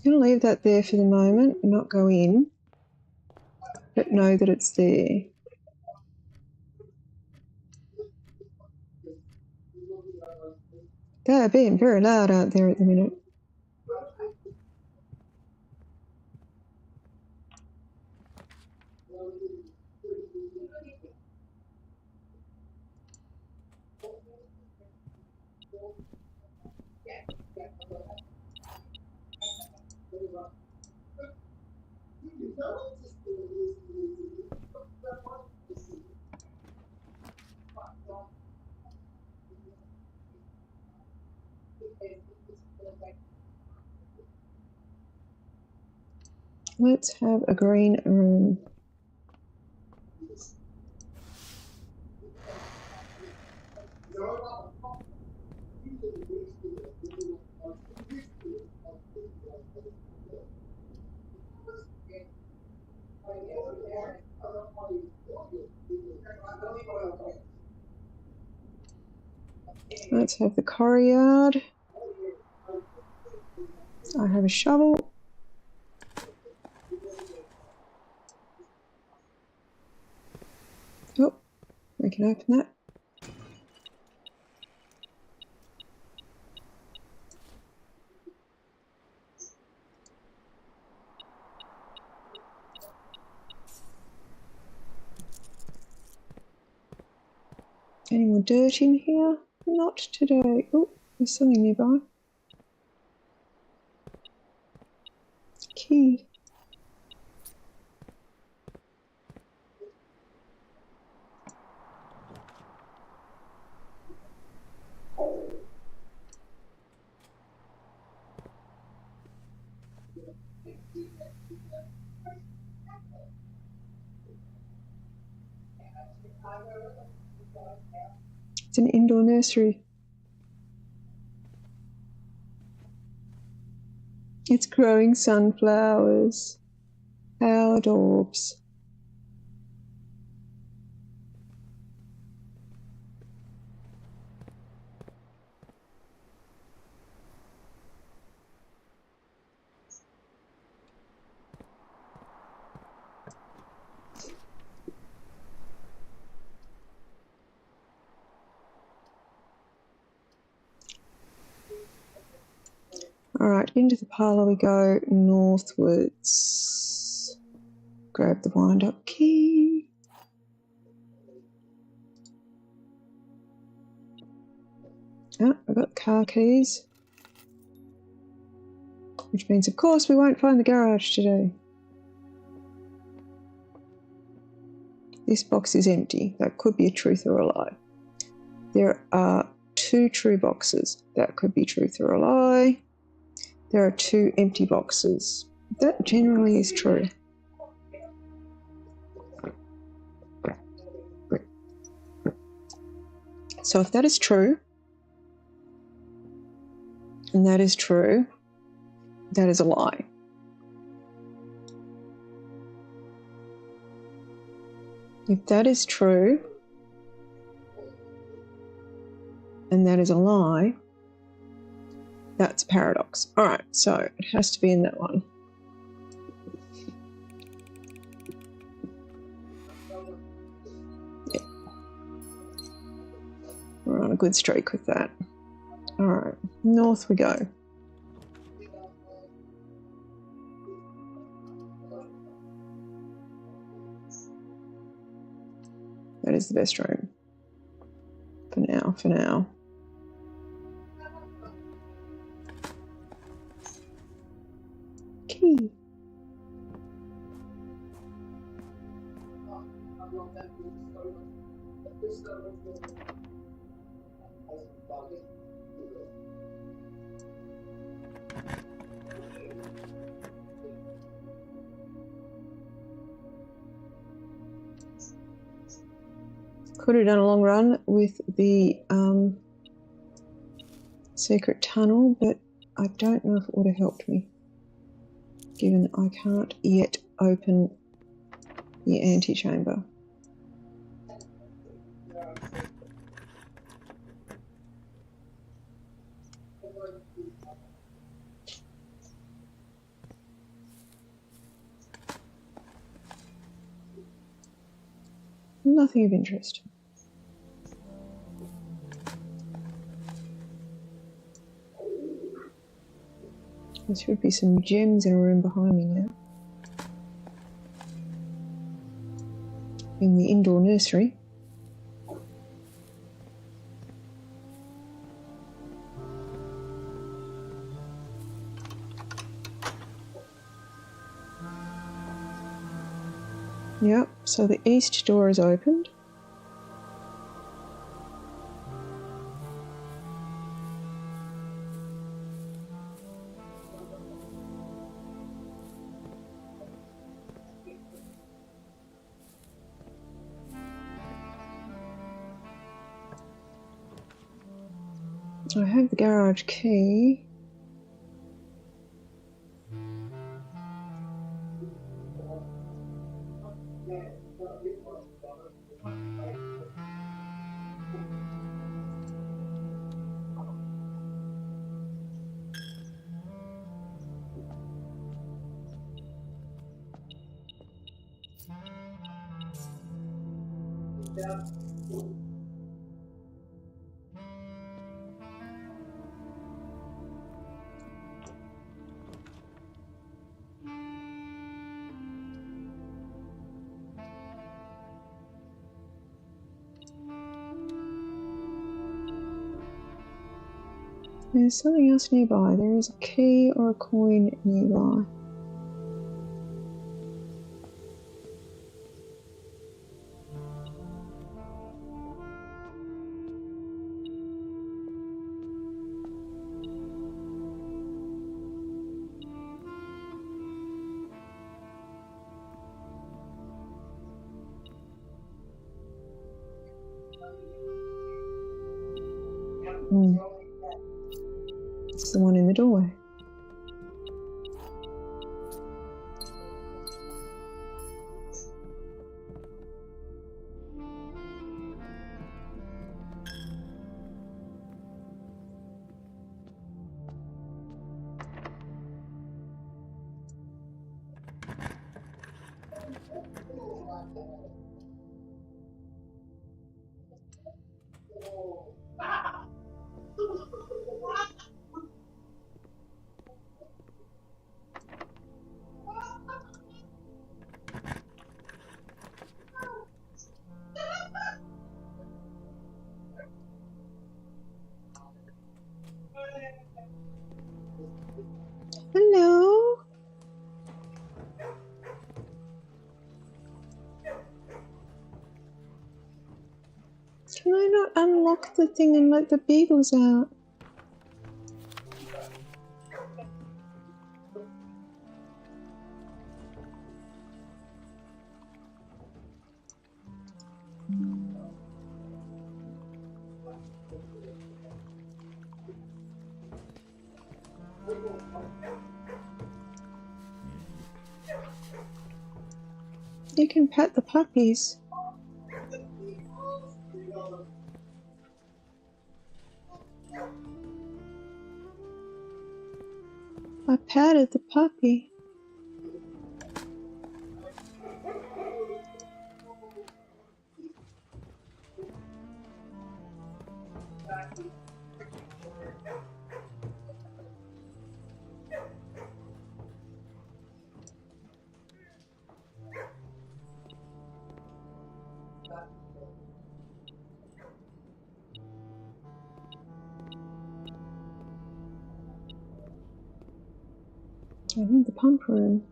I'm going to leave that there for the moment, not go in, but know that it's there. They're being very loud out there at the minute. Let's have a green room. Let's have the courtyard. I have a shovel. Oh, we can open that. Any more dirt in here? Not today. Oh, there's something nearby. Key. It's an indoor nursery. It's growing sunflowers. How adorbs. All right, into the parlour we go, northwards. Grab the wind-up key. Oh, I've got car keys. Which means, of course, we won't find the garage today. This box is empty. That could be a truth or a lie. There are 2 true boxes. That could be truth or a lie. There are 2 empty boxes. That generally is true. So if that is true, and that is true, that is a lie. If that is true, and that is a lie, that's a paradox. All right, so it has to be in that one. Yeah. We're on a good streak with that. All right, north we go. That is the best room. For now. Key. Could have done a long run with the secret tunnel, but I don't know if it would have helped me, given I can't yet open the antechamber. Nothing of interest. There should be some gems in a room behind me now. In the indoor nursery. Yep, so the east door is opened. I have the garage key. There's something else nearby. There is a key or a coin nearby. It's the one in the doorway. Hello? Can I not unlock the thing and let the beagles out? You can pet the puppies. I patted the puppy. I need the pump room.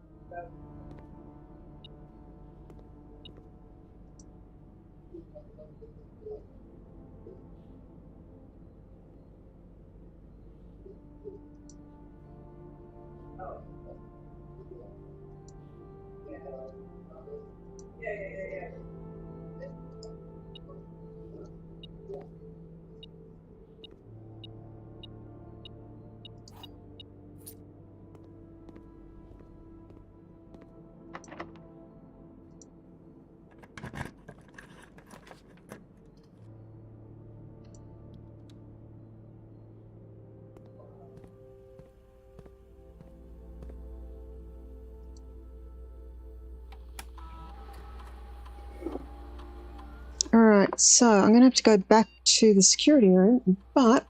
Alright, so I'm going to have to go back to the security room, but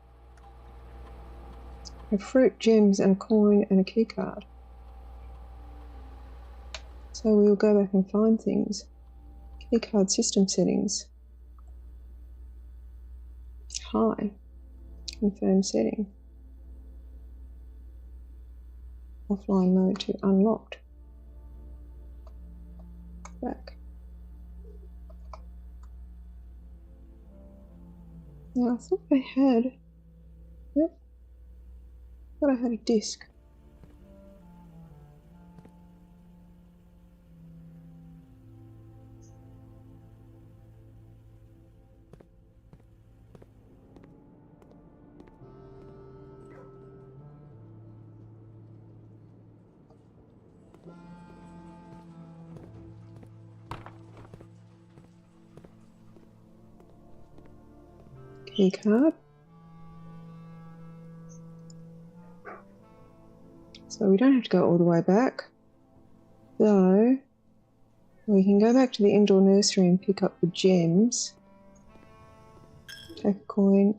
a fruit, gems, and a coin, and a key card. So we'll go back and find things. Key card system settings. High. Confirm setting. Offline mode to unlocked. Back. Now I thought I had. Yep. I thought I had a disc. Key card. So we don't have to go all the way back. So we can go back to the indoor nursery and pick up the gems. Take a coin.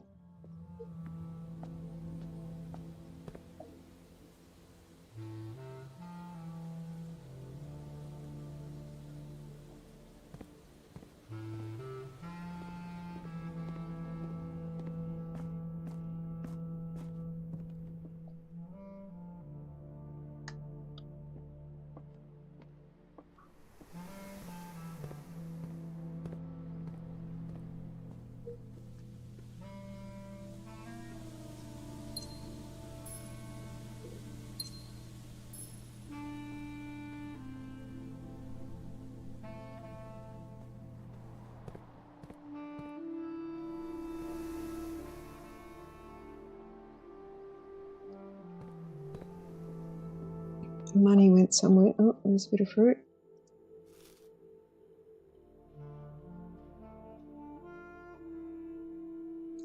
Money went somewhere. Oh, there's a bit of fruit.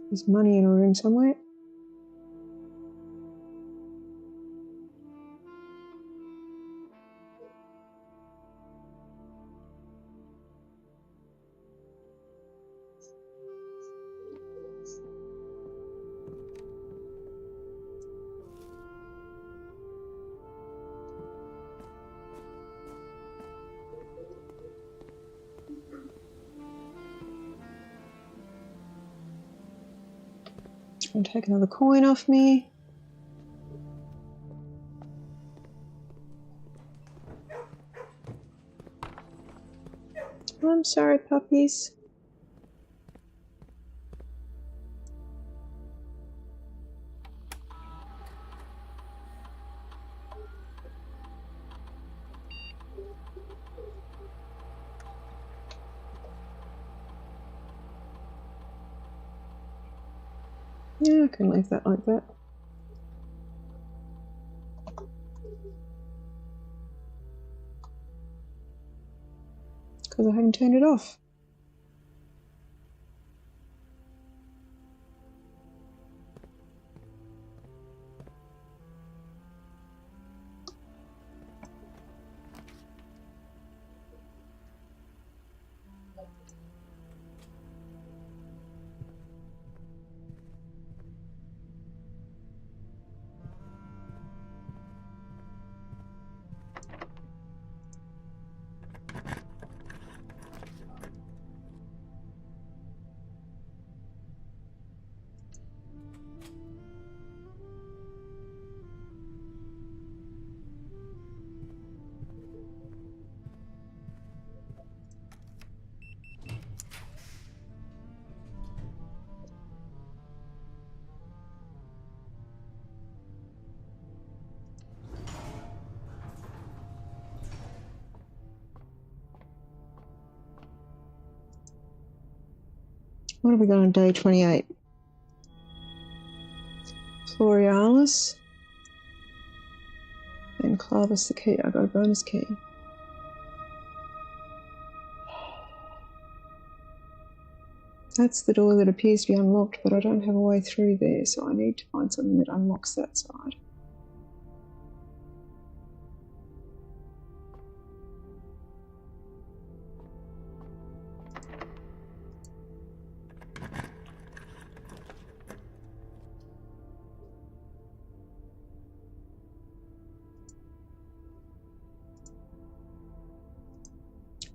There's money in a room somewhere. I'll take another coin off me. I'm sorry, puppies. Yeah, I can leave that like that. Because I haven't turned it off. What have we got on day 28? Florealis and Clavis the key. I got a bonus key. That's the door that appears to be unlocked, but I don't have a way through there, so I need to find something that unlocks that side.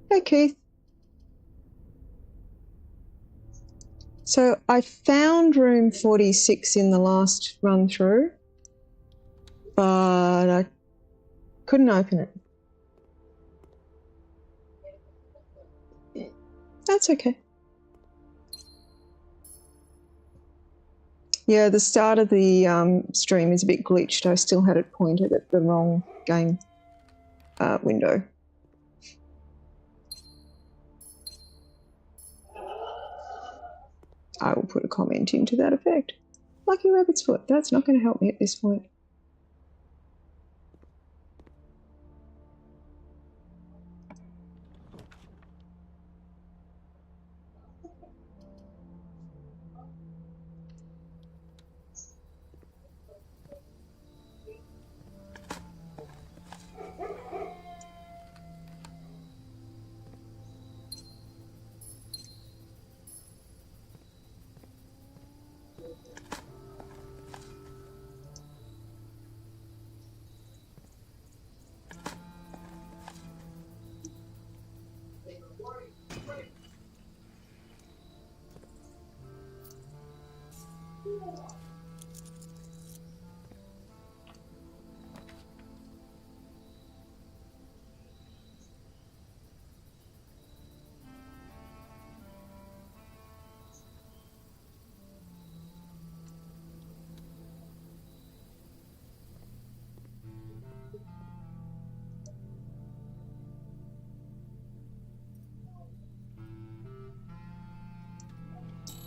Hey, Keith. So I found room 46 in the last run through, but I couldn't open it. That's okay. Yeah, the start of the stream is a bit glitched. I still had it pointed at the wrong game window. I will put a comment into that effect. Lucky rabbit's foot. That's not going to help me at this point.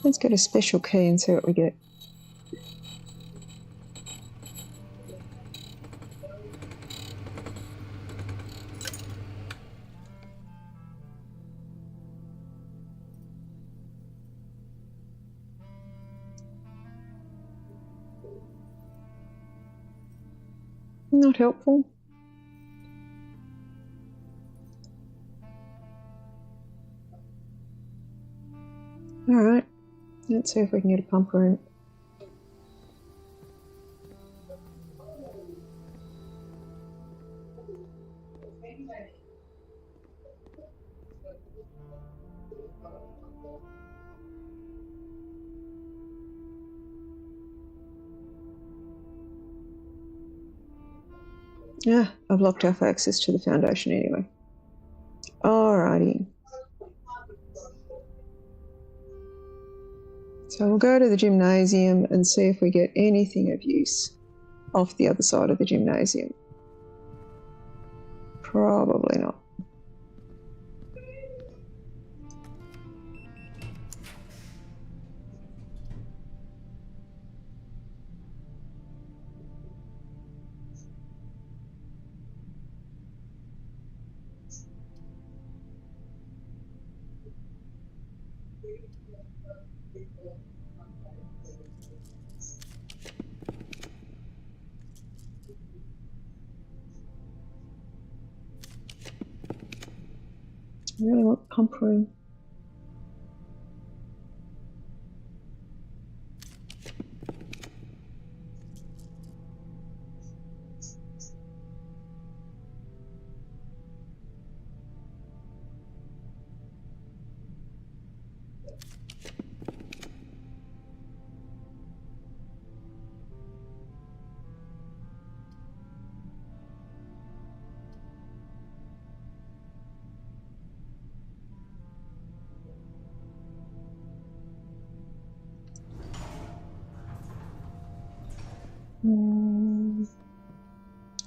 Let's get a special key and see what we get. Not helpful. All right, let's see if we can get a pump room. Yeah, I've locked off access to the foundation anyway. Alrighty. So we'll go to the gymnasium and see if we get anything of use off the other side of the gymnasium. Probably not. I really want the pump room.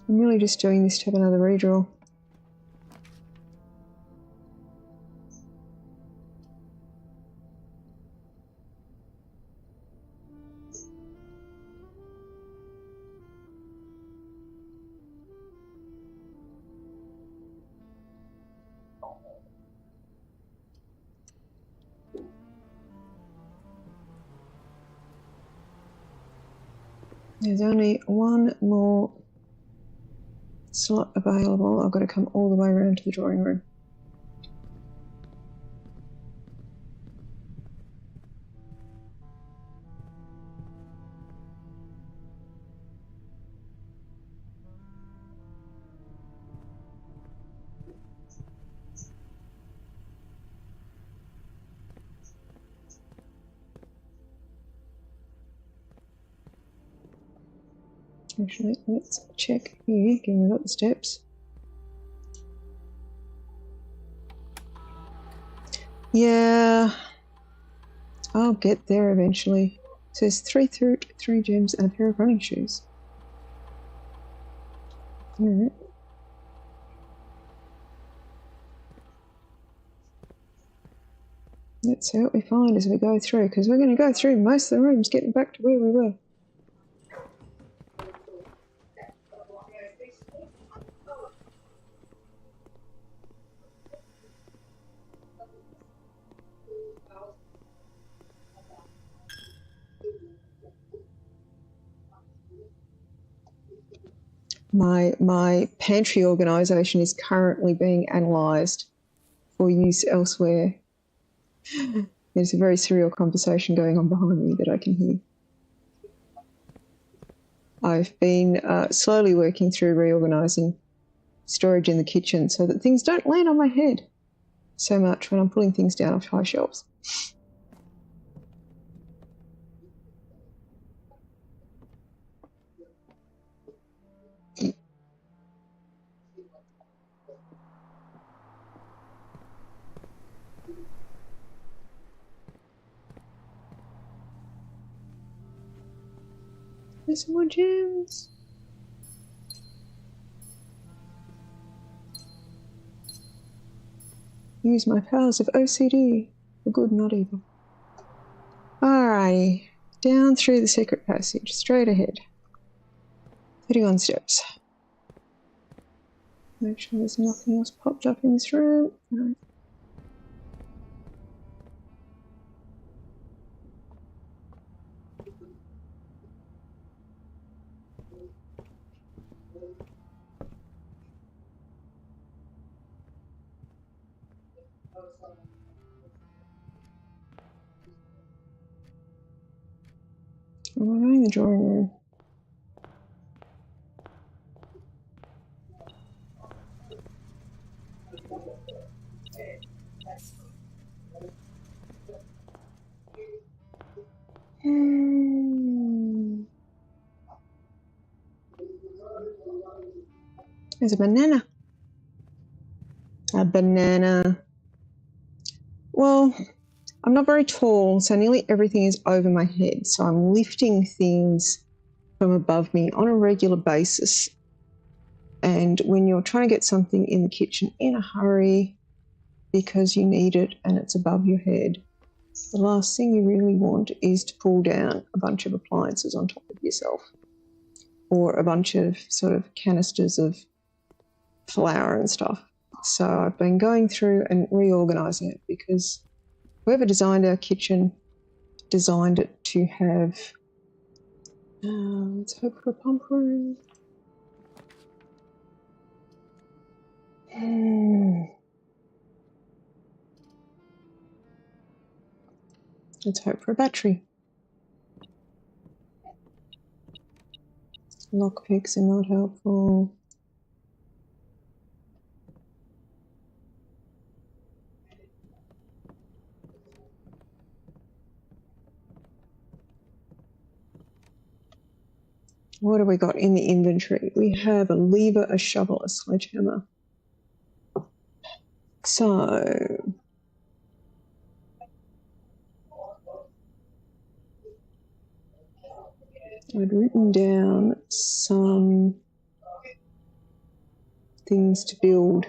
I'm really just doing this to have another redraw. There's only one more slot available. I've got to come all the way around to the drawing room. Actually, let's check here, given we've got the steps. Yeah, I'll get there eventually. says 3 fruit, 3 gems, and a pair of running shoes. Alright. Let's see what we find as we go through, because we're going to go through most of the rooms getting back to where we were. My pantry organisation is currently being analysed for use elsewhere. There's a very surreal conversation going on behind me that I can hear. I've been slowly working through reorganising storage in the kitchen so that things don't land on my head so much when I'm pulling things down off high shelves. There's some more gems. Use my powers of OCD for good, not evil. Alrighty, down through the secret passage, straight ahead. 31 steps. Make sure there's nothing else popped up in this room. No. Am I going in the drawing room? There's a banana. A banana. Well, I'm not very tall, so nearly everything is over my head. So I'm lifting things from above me on a regular basis. And when you're trying to get something in the kitchen in a hurry because you need it and it's above your head, the last thing you really want is to pull down a bunch of appliances on top of yourself, or a bunch of sort of canisters of flour and stuff. So I've been going through and reorganising it because whoever designed our kitchen designed it to have, let's hope for a pump room. Let's hope for a battery. Lockpicks are not helpful. What have we got in the inventory? We have a lever, a shovel, a sledgehammer. So I'd written down some things to build.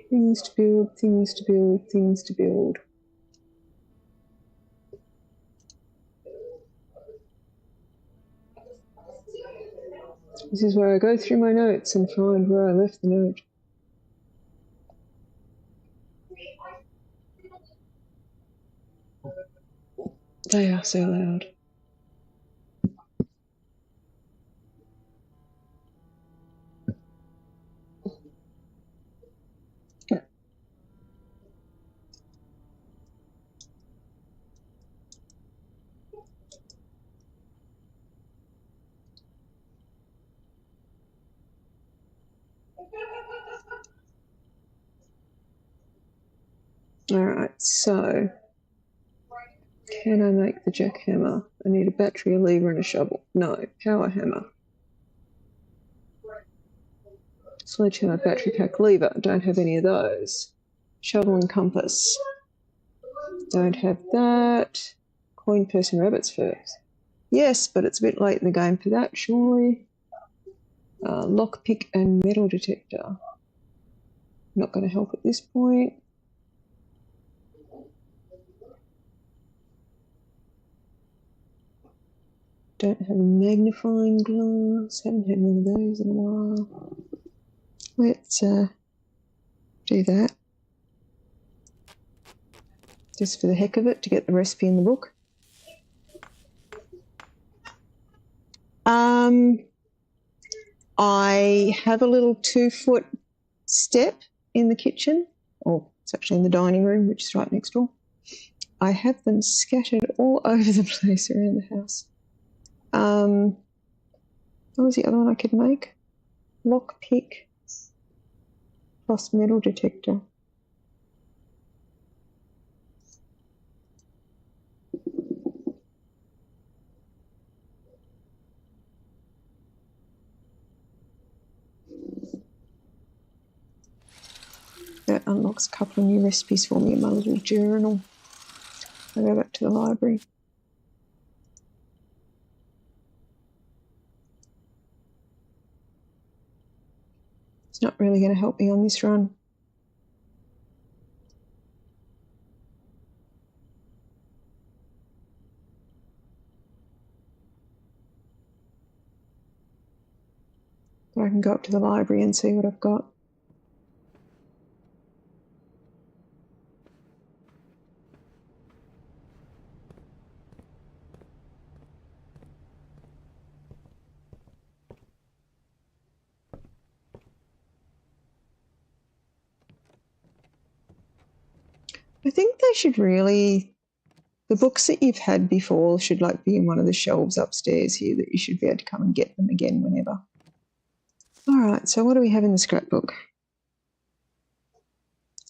Things to build, things to build, things to build. This is where I go through my notes and find where I left the note. They are so loud. right, so can I make the jackhammer? I need a battery, a lever, and a shovel. No, power hammer. Sledgehammer, battery pack, lever. Don't have any of those. Shovel and compass. Don't have that. Coin, purse, and rabbit's first. Yes, but it's a bit late in the game for that, surely. Lockpick and metal detector. Not going to help at this point. Don't have a magnifying glass. Haven't had one of those in a while. Let's do that. Just for the heck of it, to get the recipe in the book. I have a little 2-foot step in the kitchen, or it's actually in the dining room, which is right next door. I have them scattered all over the place around the house. What was the other one I could make? Lockpick plus metal detector. That unlocks a couple of new recipes for me in my little journal. I'll go back to the library. It's not really going to help me on this run. But I can go up to the library and see what I've got. I think they should really, the books that you've had before should like be in one of the shelves upstairs here that you should be able to come and get them again whenever. All right, so what do we have in the scrapbook?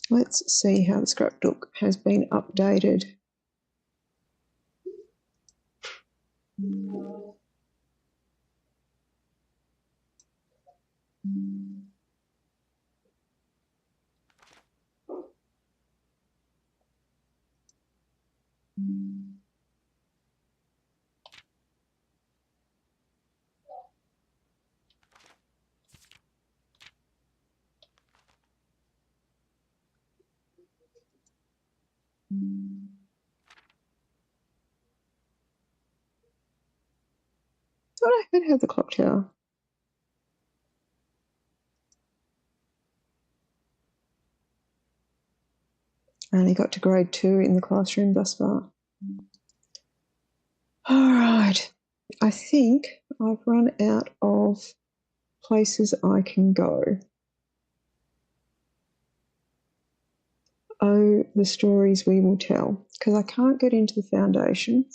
Let's see how the scrapbook has been updated. Thought I could have the clock tower. I only got to grade 2 in the classroom thus far. All right, I think I've run out of places I can go. Oh, the stories we will tell, because I can't get into the foundation.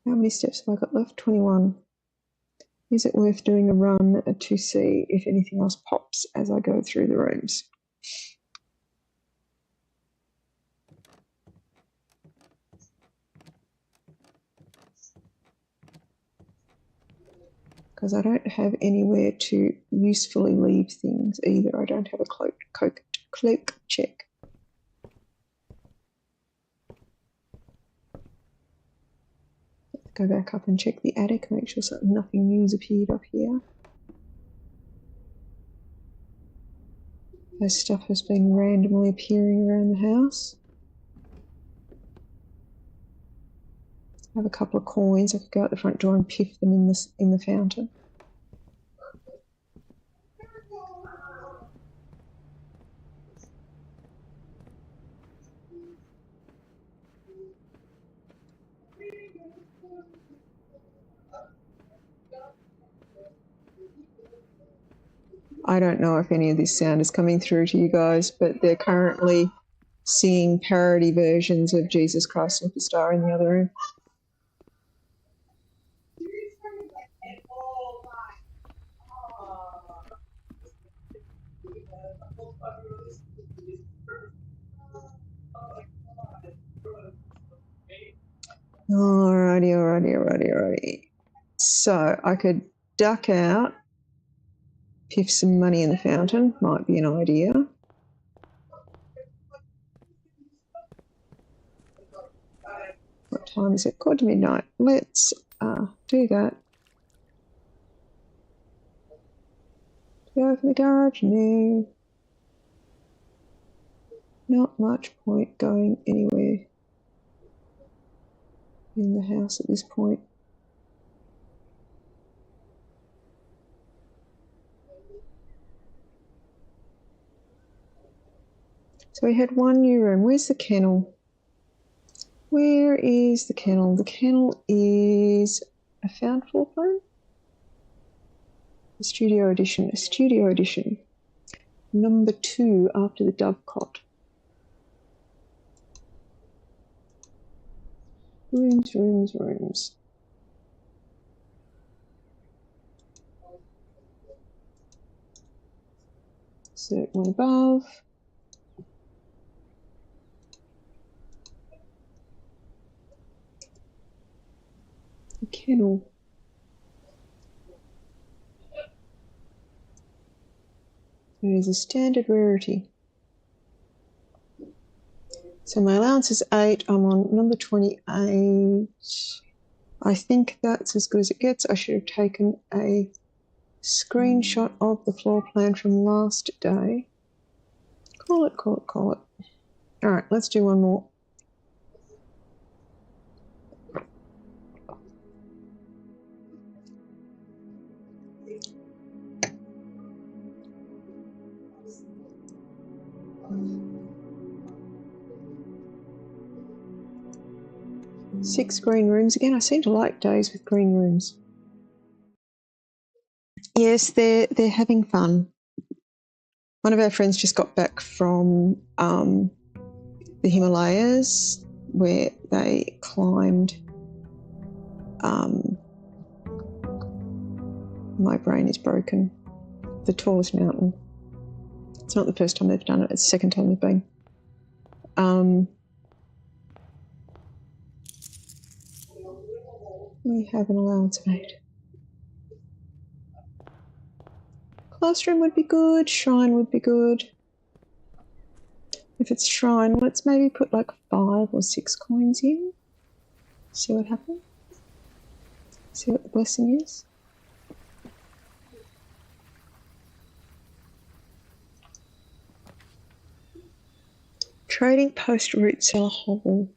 How many steps have I got left? 21. Is it worth doing a run to see if anything else pops as I go through the rooms? Because I don't have anywhere to usefully leave things either. I don't have a cloak check. Go back up and check the attic, make sure nothing new's appeared up here. As stuff has been randomly appearing around the house. I have a couple of coins. I could go out the front door and piff them in the fountain. I don't know if any of this sound is coming through to you guys, but they're currently singing parody versions of Jesus Christ Superstar in the other room. Alrighty. So I could duck out, piff some money in the fountain, might be an idea. What time is it? Quarter to midnight. Let's do that. Go for the garage? No. Not much point going anywhere in the house at this point. So we had one new room. Where's the kennel? Where is the kennel? The kennel is a found floor plan? A studio edition. A studio edition. Number 2 after the dovecot. Rooms. So one above. The kennel. It is a standard rarity. So my allowance is 8. I'm on number 28. I think that's as good as it gets. I should have taken a screenshot of the floor plan from last day. Call it. All right, let's do one more. Six green rooms again. I seem to like days with green rooms. Yes, they're having fun. One of our friends just got back from the Himalayas, where they climbed. My brain is broken. The tallest mountain. It's not the first time they've done it. It's the second time they've been. We have an allowance of 8. Classroom would be good. Shrine would be good. If it's shrine, let's maybe put like 5 or 6 coins in. See what happens. See what the blessing is. Trading post root cellar hovel.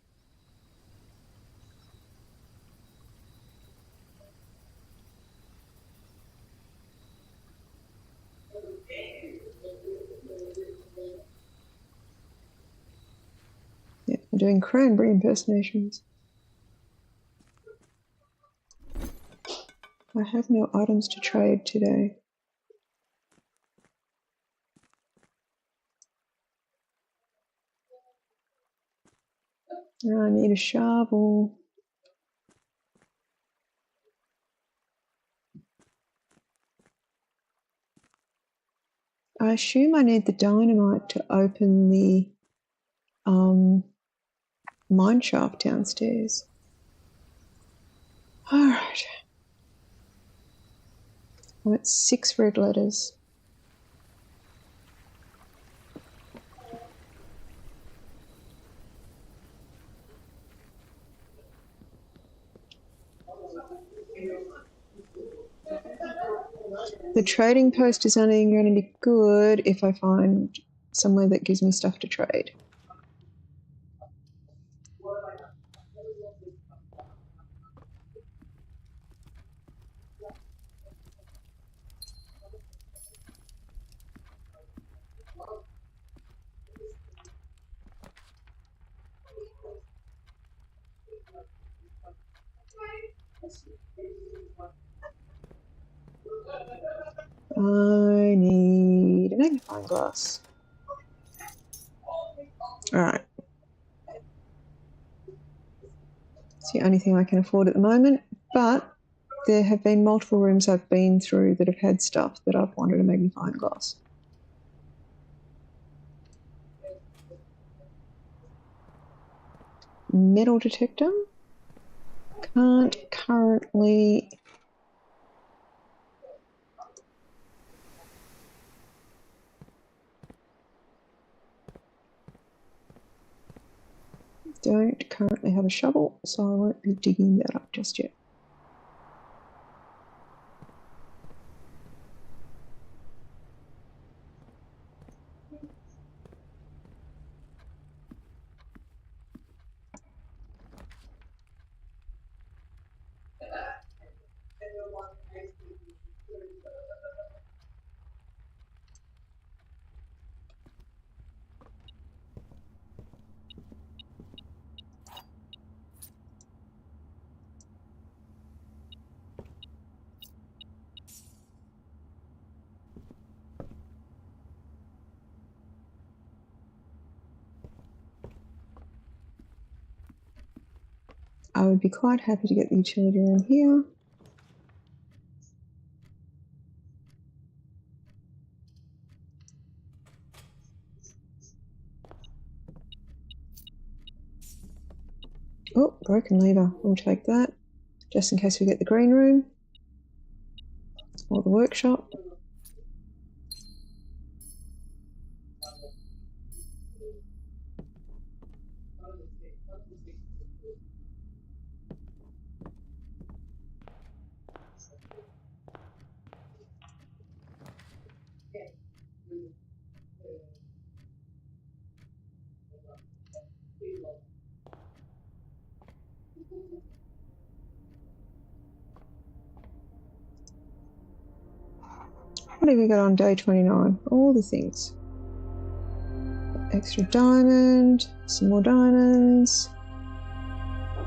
Yeah, I'm doing cranberry impersonations. I have no items to trade today. I need a shovel. I assume I need the dynamite to open the mine shaft downstairs. All right. I'm at 6 red letters. The trading post is only going to be good if I find somewhere that gives me stuff to trade. I need a magnifying glass. All right. It's the only thing I can afford at the moment, but there have been multiple rooms I've been through that have had stuff that I've wanted a magnifying glass. Metal detector. Can't currently. Don't currently have a shovel, so I won't be digging that up just yet. I would be quite happy to get the utility room here. Oh, broken lever. We'll take that, just in case we get the green room or the workshop. What have we got on day 29? All the things. Extra diamond, some more diamonds.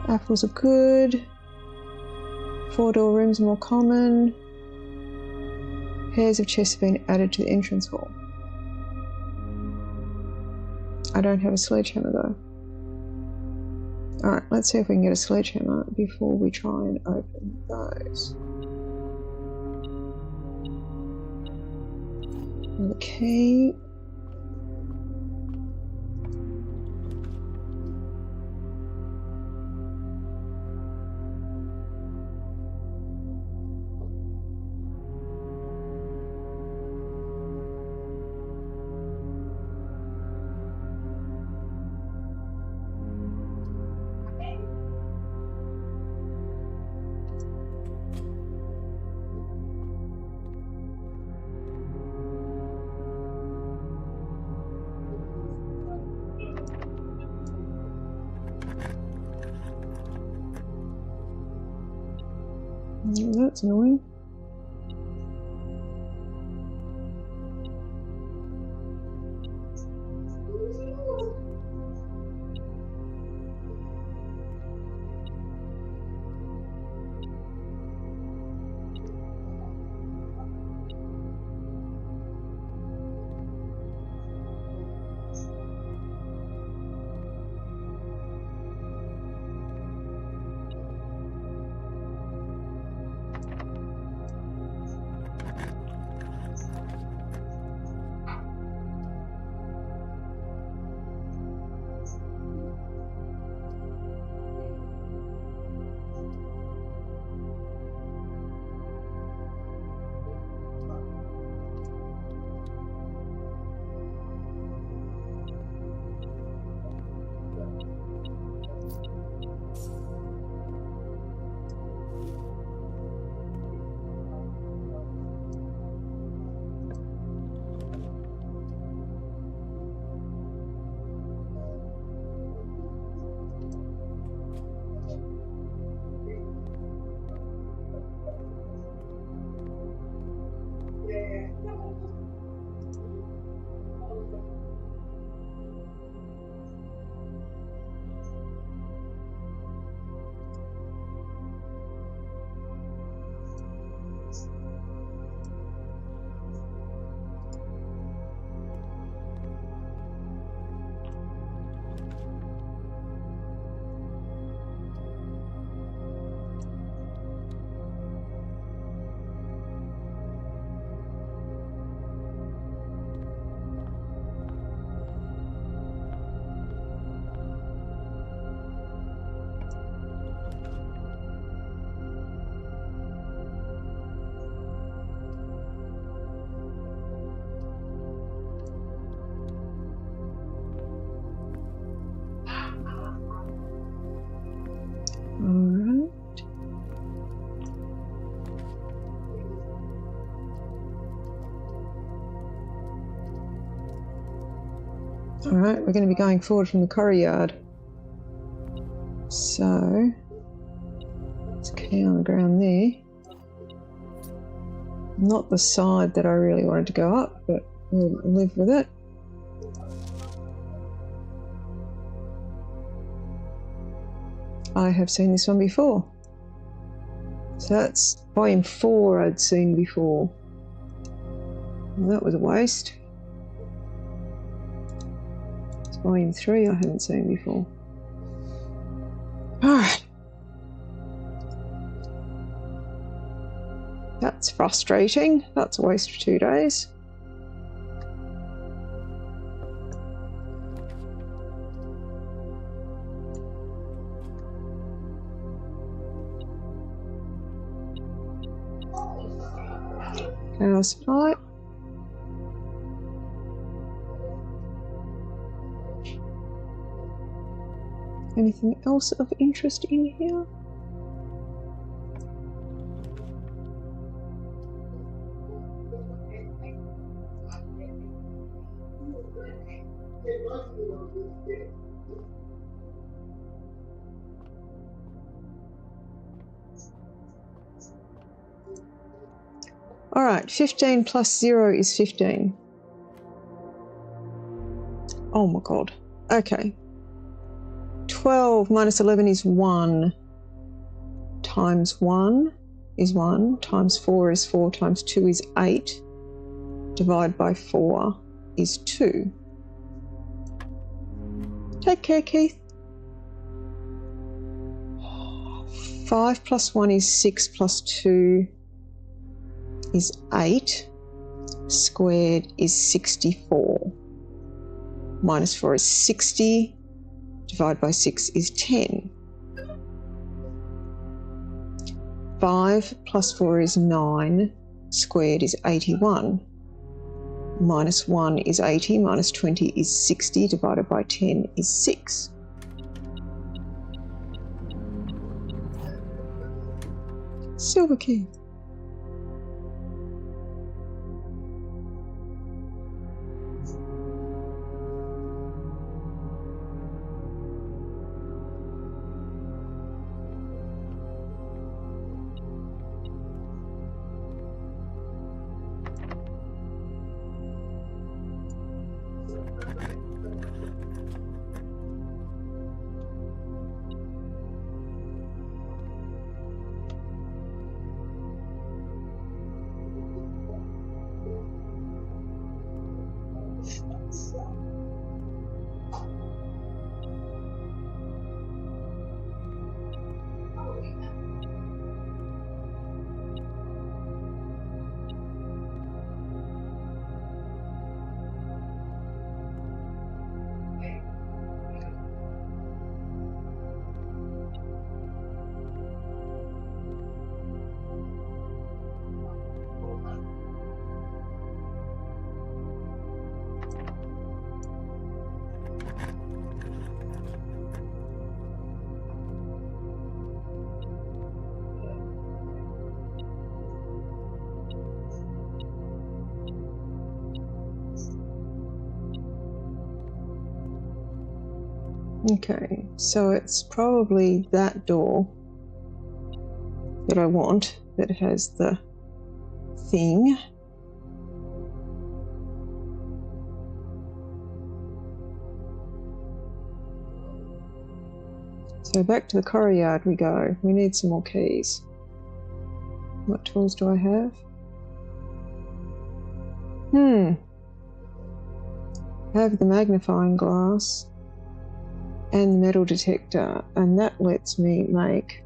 Apples are good. 4-door rooms more common. Pairs of chests have been added to the entrance hall. I don't have a sledgehammer though. Alright, let's see if we can get a sledgehammer before we try and open those. Okay. That's annoying. All right, we're going to be going forward from the courtyard. So, it's a key on the ground there. Not the side that I really wanted to go up, but we'll live with it. I have seen this one before. So that's volume 4 I'd seen before. Well, that was a waste. It's volume 3 I haven't seen before. Alright. That's frustrating. That's a waste of 2 days. Power supply. Anything else of interest in here? All right, 15 plus 0 is 15. Oh my god. Okay. 12 minus 11 is 1. Times 1 is 1. Times 4 is 4. Times 2 is 8. Divide by 4 is 2. Take care, Keith. 5 plus 1 is 6 plus 2 is 8. Squared is 64. Minus 4 is 60. Divide by 6 is 10. 5 plus 4 is 9. Squared is 81. Minus 1 is 80. Minus 20 is 60. Divided by 10 is 6. Silver key. Okay, so it's probably that door that I want that has the thing. So back to the courtyard we go. We need some more keys. What tools do I have? I have the magnifying glass and the metal detector, and that lets me make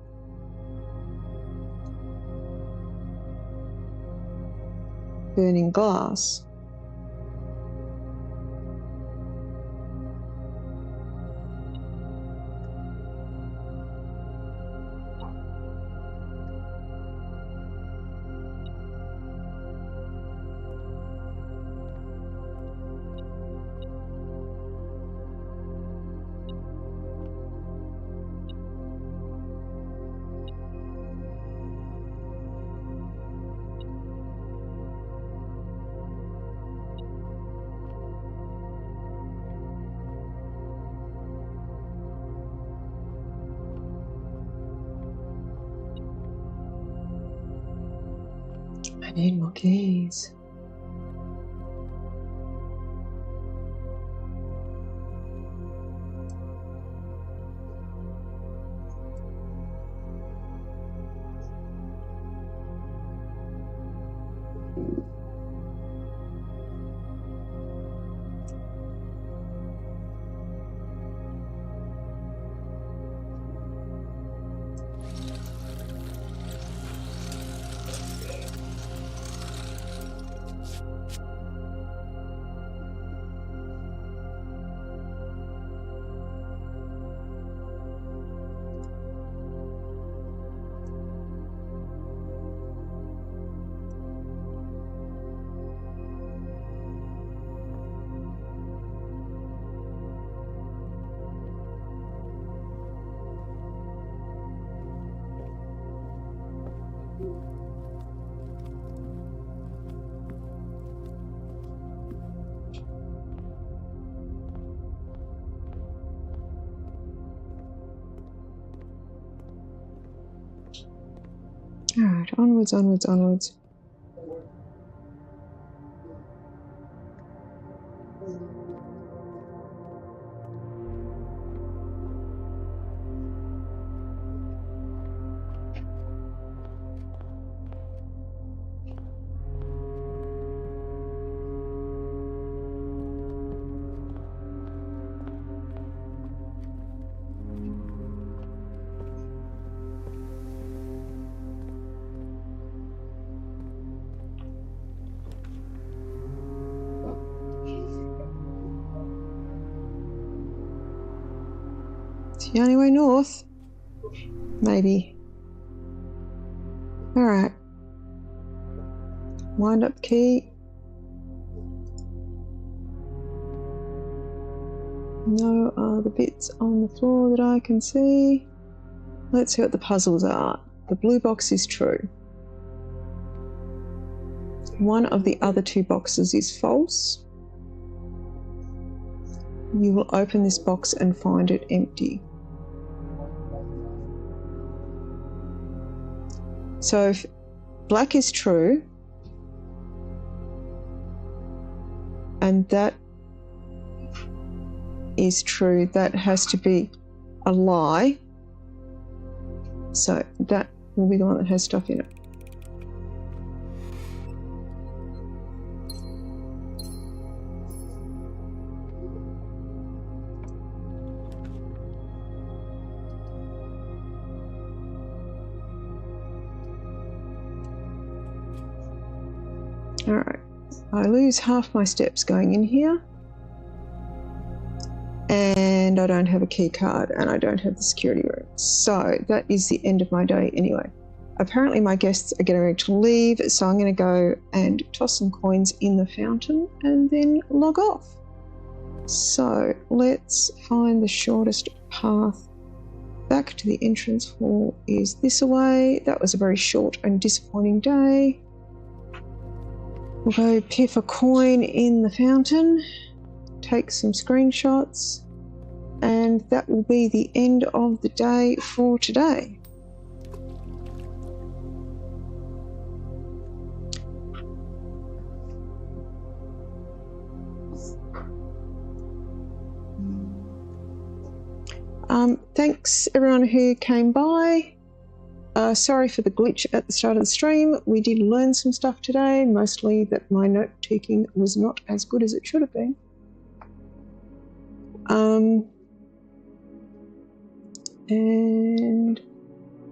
burning glass. Need more keys. All right, onwards, onwards, onwards. It's the only way north. Maybe. All right. Wind up key. No other bits on the floor that I can see. Let's see what the puzzles are. The blue box is true. One of the other two boxes is false. You will open this box and find it empty. So if black is true, and that is true, that has to be a lie. So that will be the one that has stuff in it. All right, I lose half my steps going in here, and I don't have a key card, and I don't have the security room. So that is the end of my day anyway. Apparently my guests are getting ready to leave, so I'm going to go and toss some coins in the fountain and then log off. So let's find the shortest path back to the entrance hall. Is this away? That was a very short and disappointing day. We'll go piff a coin in the fountain, take some screenshots, and that will be the end of the day for today. Thanks everyone who came by. Sorry for the glitch at the start of the stream. We did learn some stuff today, mostly that my note taking was not as good as it should have been. And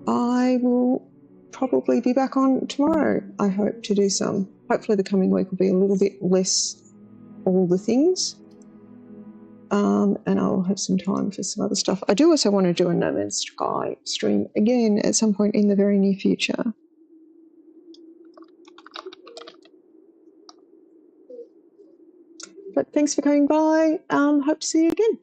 I will probably be back on tomorrow, I hope, to do some. Hopefully the coming week will be a little bit less all the things. And I'll have some time for some other stuff. I do also want to do a No Man's Sky stream again at some point in the very near future. But thanks for coming by. Hope to see you again.